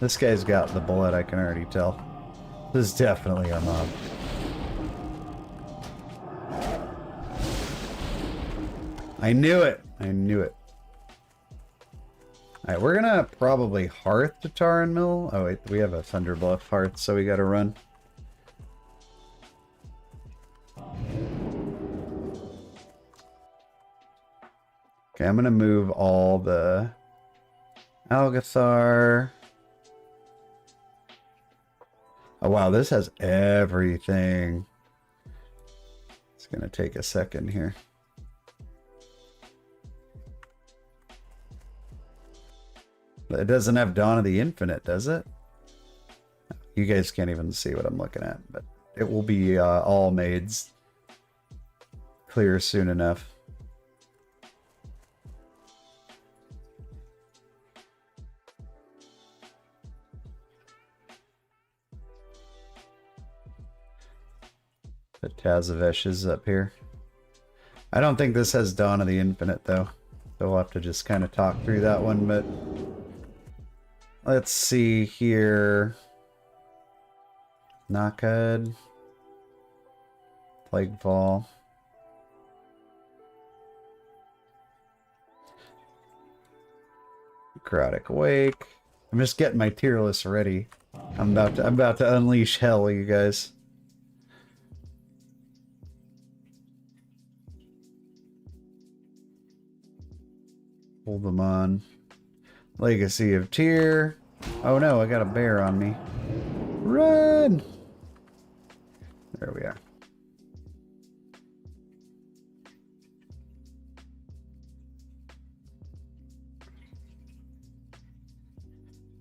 This guy's got the bullet, I can already tell. This is definitely our mob. I knew it! I knew it. Alright, we're gonna probably Hearth to Tar and Mill. Oh wait, we have a Thunderbluff Hearth, so we gotta run. Okay, I'm gonna move all the Algathar. Oh wow, this has everything. It's gonna take a second here. But it doesn't have Dawn of the Infinite, does it? You guys can't even see what I'm looking at, but it will be all maids clear soon enough. The Tazavesh is up here. I don't think this has Dawn of the Infinite, though. So we'll have to just kind of talk through that one, but... Let's see here. Knockhead. Plaguefall. Necrotic Wake. I'm just getting my tier list ready. I'm about to unleash hell, you guys. Hold them on. Legacy of Tyr. Oh no, I got a bear on me. Run! There we are.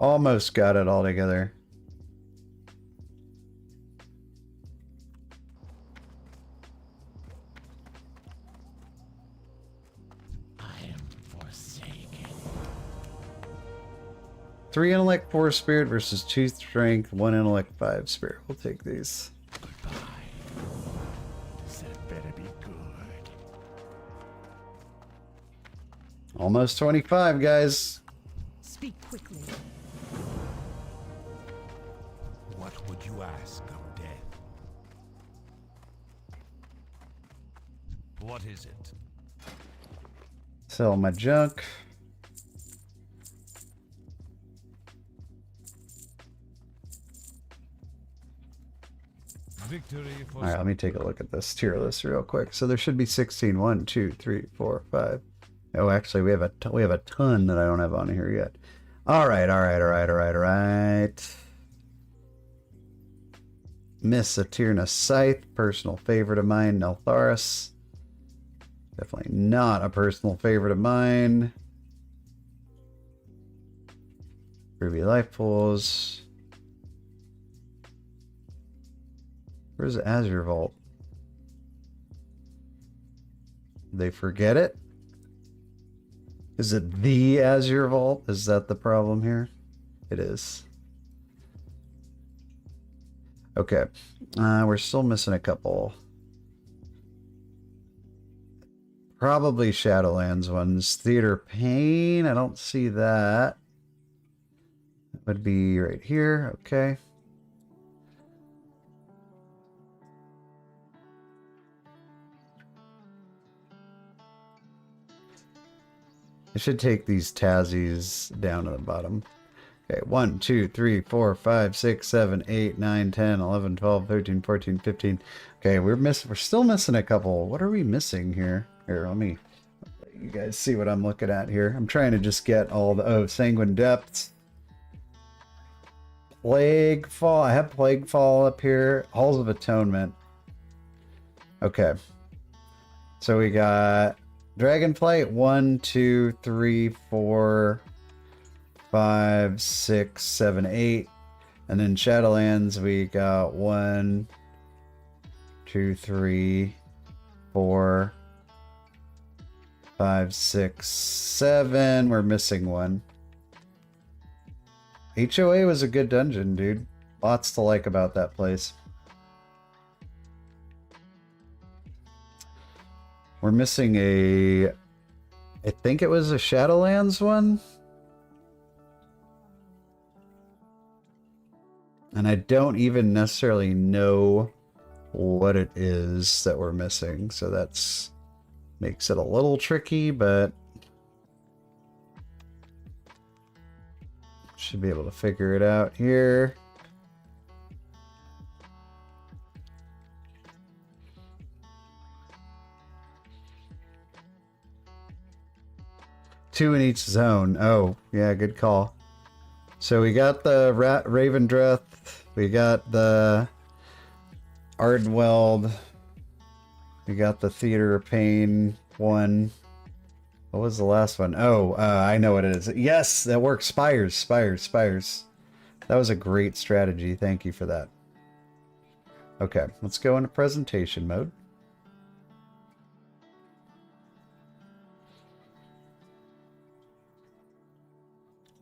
Almost got it all together. I am forsaken. 3 intellect, 4 spirit versus 2 strength, 1 intellect, 5 spirit. We'll take these. Goodbye. This had better be good. Almost 25, guys. Speak quickly. What would you ask of death? What is it? Sell my junk. Victory for Alright, let me take a look at this tier list real quick. So there should be 16. 1, 2, 3, 4, 5. Oh, actually, we have a ton that I don't have on here yet. Alright. Miss Atirna Scythe, personal favorite of mine. Neltharis. Definitely not a personal favorite of mine. Ruby Life Pools. Where's Azure Vault? They forget it? Is it the Azure Vault? Is that the problem here? It is. Okay. We're still missing a couple. Probably Shadowlands ones. Theater Pain. I don't see that. That would be right here. Okay. I should take these Tazzies down to the bottom. Okay, 1, 2, 3, 4, 5, 6, 7, 8, 9, 10, 11, 12, 13, 14, 15. Okay, we're still missing a couple. What are we missing here? Here, let me let you guys see what I'm looking at here. I'm trying to just get all the Sanguine Depths. Plaguefall. I have Plaguefall up here. Halls of Atonement. Okay. So we got Dragonflight 1, 2, 3, 4, 5, 6, 7, 8. And then Shadowlands, we got 1, 2, 3, 4, 5, 6, 7. We're missing one. HOA was a good dungeon, dude. Lots to like about that place. We're missing a... I think it was a Shadowlands one. And I don't even necessarily know what it is that we're missing. So that's... makes it a little tricky, but... should be able to figure it out here. 2 in each zone. Oh, yeah, good call. So we got the Ravendreth, we got the Ardenweld, we got the Theater of Pain one. What was the last one? Oh, I know what it is. Yes, that works. Spires, Spires, Spires. That was a great strategy. Thank you for that. Okay, let's go into presentation mode.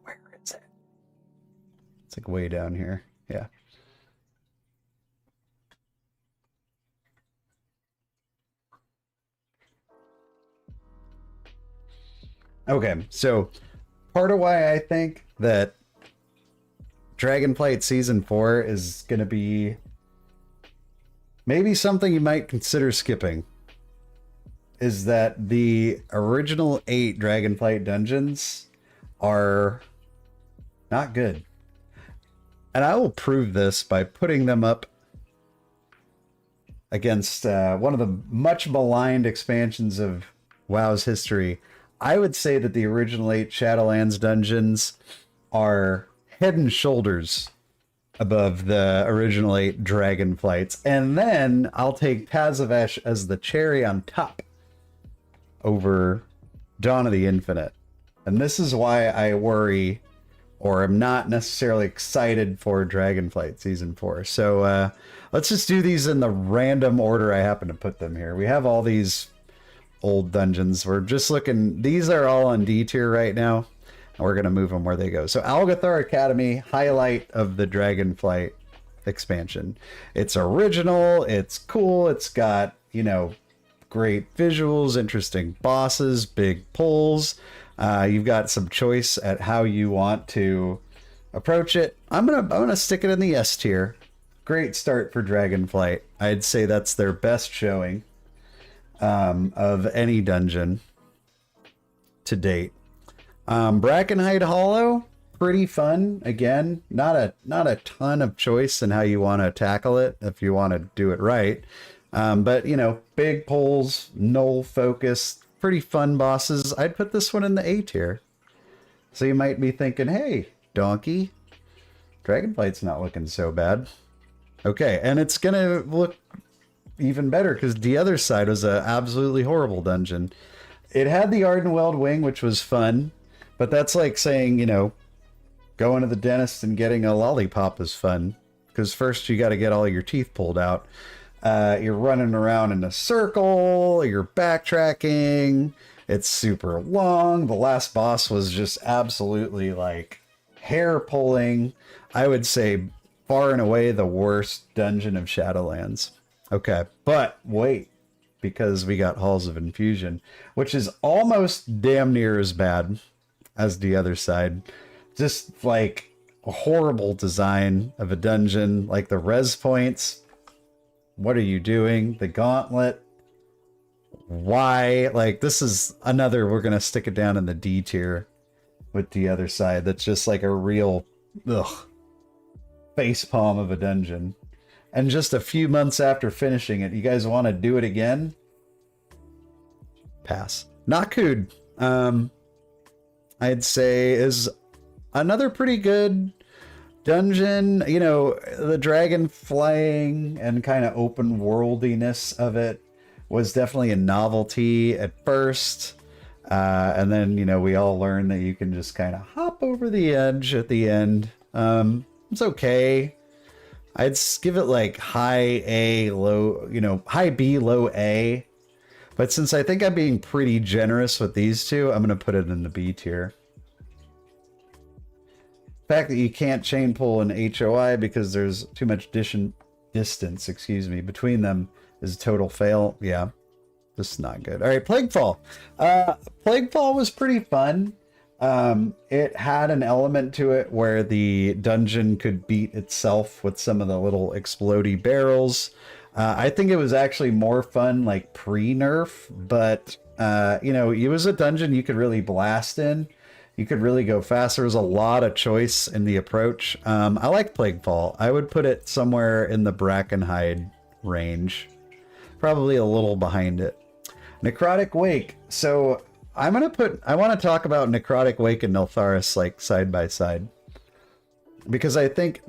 Where is it? It's like way down here. Yeah. Okay, so part of why I think that Dragonflight Season 4 is going to be maybe something you might consider skipping is that the original 8 Dragonflight dungeons are not good. And I will prove this by putting them up against one of the much maligned expansions of WoW's history. I would say that the original 8 Shadowlands dungeons are head and shoulders above the original 8 Dragonflights. And then I'll take Tazavesh as the cherry on top over Dawn of the Infinite. And this is why I worry, or am not necessarily excited for Dragonflight Season 4. So let's just do these in the random order I happen to put them here. We have all these old dungeons. We're just looking, these are all on D tier right now, and we're going to move them where they go. So Algathar Academy, highlight of the Dragonflight expansion. It's original, it's cool, it's got, you know, great visuals, interesting bosses, big pulls. You've got some choice at how you want to approach it. I'm gonna stick it in the S tier. Great start for Dragonflight. I'd say that's their best showing of any dungeon to date. Brackenhide Hollow, pretty fun. Again, not a ton of choice in how you want to tackle it if you want to do it right. But you know, big pulls, null focus, pretty fun bosses. I'd put this one in the A tier. So you might be thinking, hey, Donkey, Dragonflight's not looking so bad. Okay, and it's gonna look even better because the other side was an absolutely horrible dungeon. It had the Ardenweld wing, which was fun, but that's like saying, you know, going to the dentist and getting a lollipop is fun, because first you got to get all your teeth pulled out. You're running around in a circle, you're backtracking, it's super long. The last boss was just absolutely like hair pulling. I would say far and away the worst dungeon of Shadowlands. Okay, but wait, because we got Halls of Infusion, which is almost damn near as bad as the other side. Just like a horrible design of a dungeon, like the res points. What are you doing? The gauntlet. Why? Like, this is another, we're going to stick it down in the D tier with the other side. That's just like a real, facepalm of a dungeon. And just a few months after finishing it, you guys want to do it again? Pass. Nakud, I'd say is another pretty good dungeon. You know, the dragon flying and kind of open worldiness of it was definitely a novelty at first. And then, you know, we all learned that you can just kind of hop over the edge at the end. It's okay. I'd give it like high A, low, you know, high B, low A. But since I think I'm being pretty generous with these two, I'm going to put it in the B tier. The fact that you can't chain pull an HOI because there's too much distance, between them is a total fail. Yeah, this is not good. All right, Plaguefall. Plaguefall was pretty fun. It had an element to it where the dungeon could beat itself with some of the little explodey barrels. I think it was actually more fun like pre-nerf, but you know, it was a dungeon you could really blast in. You could really go fast. There was a lot of choice in the approach. I like Plaguefall. I would put it somewhere in the Brackenhide range. Probably a little behind it. Necrotic Wake. So I want to talk about Necrotic Wake and Neltharis like side by side. Because I think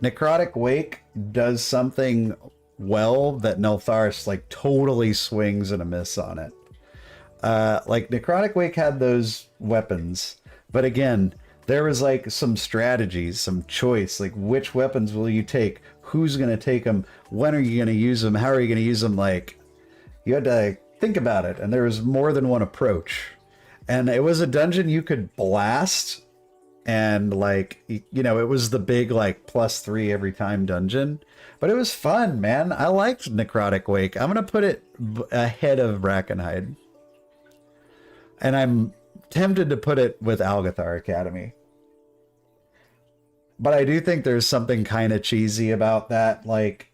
Necrotic Wake does something well that Neltharis like totally swings and a miss on it. Like Necrotic Wake had those weapons, but again, there was like some strategies, some choice, like which weapons will you take? Who's going to take them? When are you going to use them? How are you going to use them? Like, you had to think about it, and there was more than one approach. And it was a dungeon you could blast, and like, you know, it was the big like +3 every time dungeon. But it was fun, man. I liked Necrotic Wake. I'm going to put it ahead of Brackenhide. And I'm tempted to put it with Algathar Academy. But I do think there's something kind of cheesy about that, like,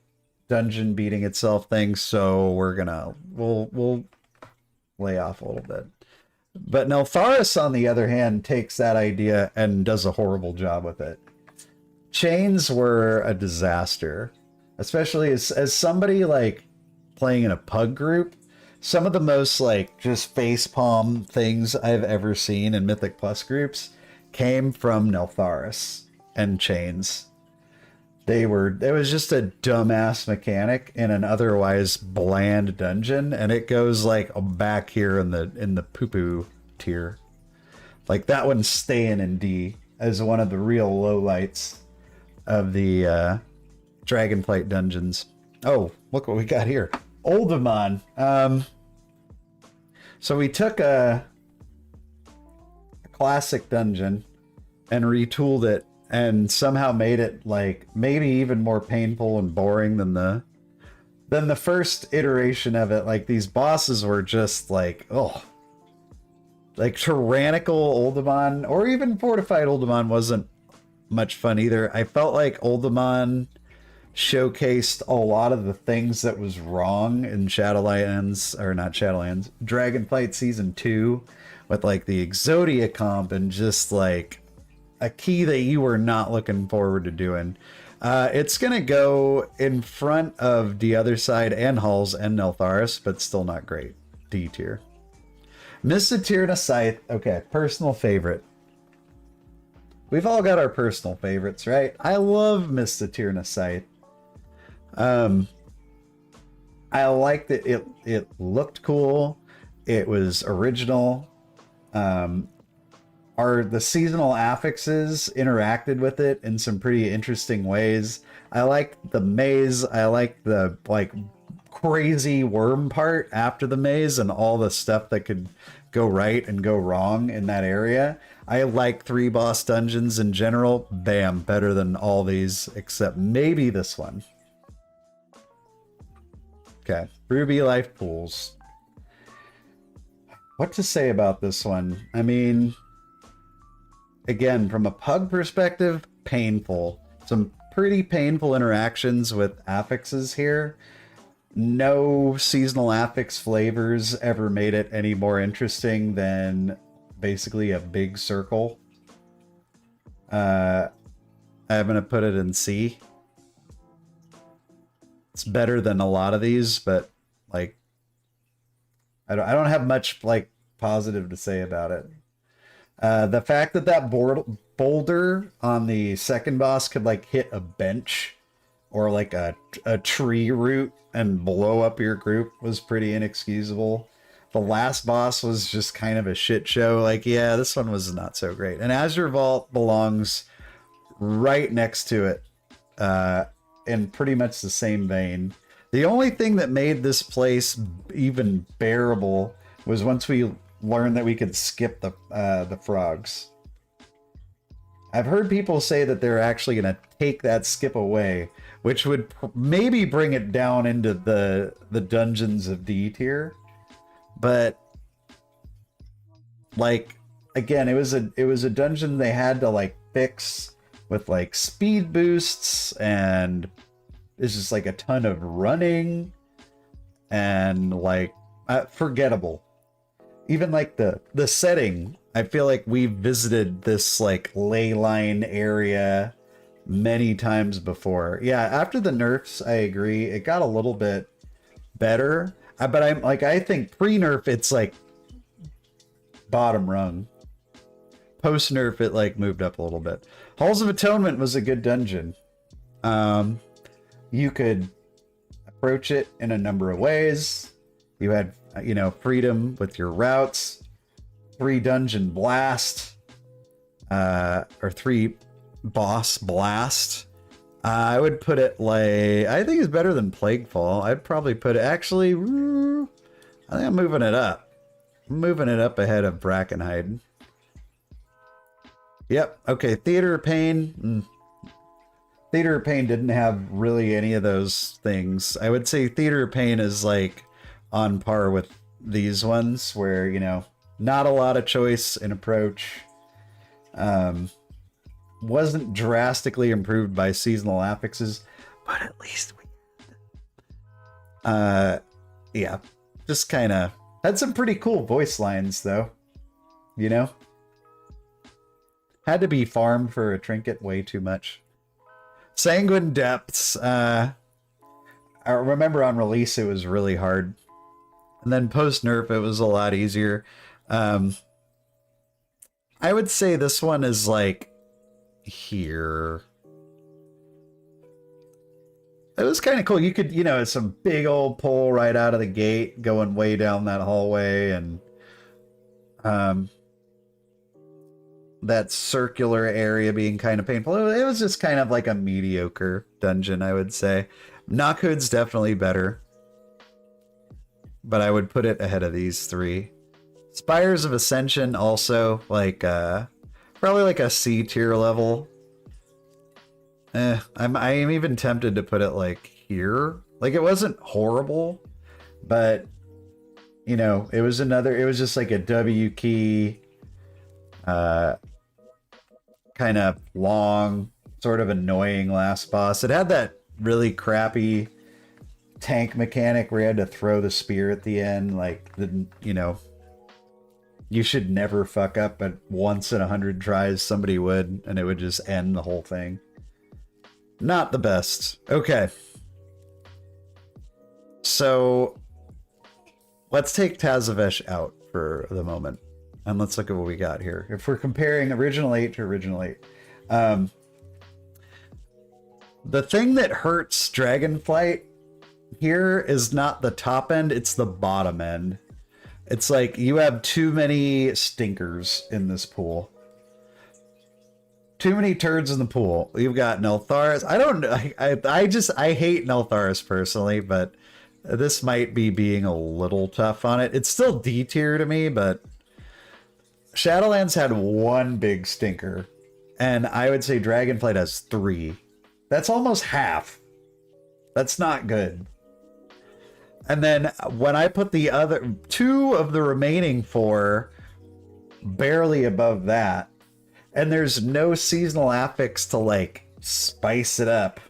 dungeon beating itself thing, so we'll lay off a little bit. But Neltharis, on the other hand, takes that idea and does a horrible job with it. Chains were a disaster, especially as somebody, like, playing in a pug group. Some of the most, like, just facepalm things I've ever seen in Mythic Plus groups came from Neltharis and chains. It was just a dumbass mechanic in an otherwise bland dungeon, and it goes like back here in the poo-poo tier. Like that one's staying in D as one of the real lowlights of the Dragonflight dungeons. Oh, look what we got here. Oldemon. So we took a classic dungeon and retooled it and somehow made it like maybe even more painful and boring than the first iteration of it. Like these bosses were just like, oh, like tyrannical Oldemon or even fortified Oldemon wasn't much fun either. I felt like Oldemon showcased a lot of the things that was wrong in Shadowlands, or not Shadowlands, Dragonflight Season 2 with like the Exodia comp and just like a key that you were not looking forward to doing. It's going to go in front of the other side and Halls and Neltharis, but still not great. D tier. Misatirna Scythe. Okay, personal favorite. We've all got our personal favorites, right? I love Misatirna Scythe. I liked it. It looked cool. It was original. The seasonal affixes interacted with it in some pretty interesting ways. I liked the maze. I liked the like crazy worm part after the maze and all the stuff that could go right and go wrong in that area. I like 3 boss dungeons in general. Bam, better than all these except maybe this one. Okay, Ruby Life Pools. What to say about this one? I mean, again, from a pug perspective, painful. Some pretty painful interactions with affixes here. No seasonal affix flavors ever made it any more interesting than basically a big circle. I'm going to put it in C. It's better than a lot of these, but like, I don't have much like positive to say about it. The fact that boulder on the second boss could like hit a bench or like a tree root and blow up your group was pretty inexcusable. The last boss was just kind of a shit show. Like, yeah, this one was not so great. And Azure Vault belongs right next to it, in pretty much the same vein. The only thing that made this place even bearable was once we learned that we could skip the frogs. I've heard people say that they're actually going to take that skip away, which would maybe bring it down into the dungeons of D tier. But like, again, it was a dungeon they had to like fix with like speed boosts, and it's just like a ton of running and like forgettable. Even like the setting, I feel like we've visited this like ley line area many times before. Yeah, after the nerfs, I agree, it got a little bit better. But I'm like, I think pre-nerf, it's like bottom rung. Post nerf, it like moved up a little bit. Halls of Atonement was a good dungeon. You could approach it in a number of ways. You had, you know, freedom with your routes, 3 dungeon blast, or 3 boss blast. I would put it like, I think it's better than Plaguefall. I'd probably put it, actually, I think I'm moving it up. I'm moving it up ahead of Brackenhide. Yep, okay, Theater of Pain. Theater of Pain didn't have really any of those things. I would say Theater of Pain is like on par with these ones where, you know, not a lot of choice in approach. Wasn't drastically improved by seasonal affixes, but at least we yeah, just kind of had some pretty cool voice lines though, you know. Had to be farmed for a trinket way too much. Sanguine Depths, I remember on release it was really hard, and then post nerf it was a lot easier. I would say this one is like here. It was kind of cool. You could, you know, it's some big old pole right out of the gate going way down that hallway, and that circular area being kind of painful. It was just kind of like a mediocre dungeon, I would say. Knockhood's definitely better, but I would put it ahead of these 3. Spires of Ascension also, like, probably like a C tier level. I am even tempted to put it like here. Like, it wasn't horrible, but, you know, it was just like a W key, kind of long, sort of annoying last boss. It had that really crappy tank mechanic where you had to throw the spear at the end, like, you know, you should never fuck up, but once in 100 tries somebody would, and it would just end the whole thing. Not the best. Okay. So let's take Tazavesh out for the moment, and let's look at what we got here. If we're comparing original 8 to original 8, the thing that hurts Dragonflight here is not the top end, it's the bottom end. It's like you have too many stinkers in this pool. Too many turds in the pool. You've got Neltharis. I hate Neltharis personally, but this might be being a little tough on it. It's still D tier to me, but Shadowlands had 1 big stinker, and I would say Dragonflight has 3. That's almost half. That's not good. And then when I put the other 2 of the remaining 4 barely above that, and there's no seasonal affix to like spice it up,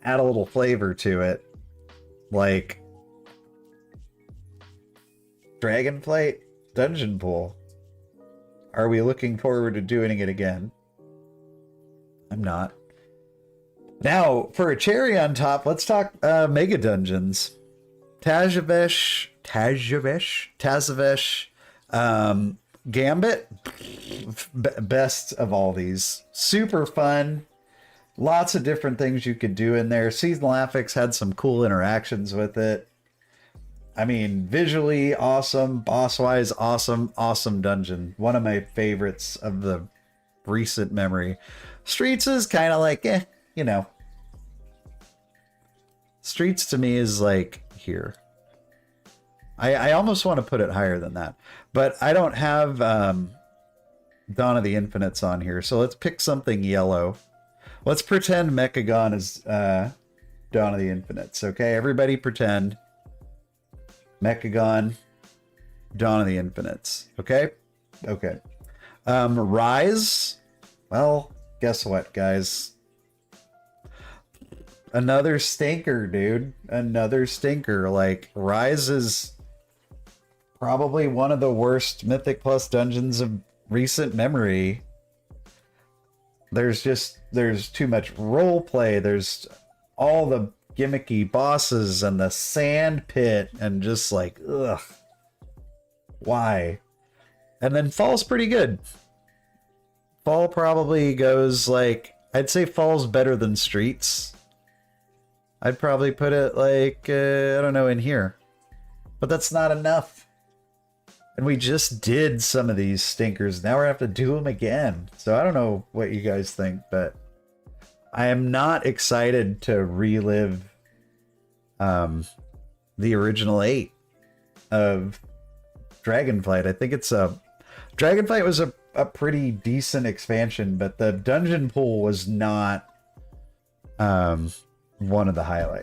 add a little flavor to it, like Dragonflight Dungeon Pool. Are we looking forward to doing it again? I'm not. Now, for a cherry on top, let's talk Mega Dungeons. Tazavesh, Gambit, best of all these. Super fun. Lots of different things you could do in there. Seasonal Affix had some cool interactions with it. I mean, visually awesome, boss-wise awesome, awesome dungeon. One of my favorites of the recent memory. Streets is kind of like, you know. Streets to me is like here. I almost want to put it higher than that, but I don't have Dawn of the Infinites on here, so let's pick something yellow. Let's pretend Mechagon is Dawn of the Infinites, okay? Everybody pretend Mechagon, Dawn of the Infinites, okay? Okay. Rise, well, guess what, guys? Another stinker, dude. Another stinker. Like, Rise is probably one of the worst Mythic Plus dungeons of recent memory. There's too much role play. There's all the gimmicky bosses and the sand pit and just like, ugh. Why? And then Fall's pretty good. Fall probably goes like, I'd say Fall's better than Streets. I'd probably put it like, I don't know, in here. But that's not enough. And we just did some of these stinkers. Now we have to do them again. So I don't know what you guys think, but I am not excited to relive the original 8 of Dragonflight. I think it's Dragonflight was a pretty decent expansion, but the dungeon pool was not one of the highlights.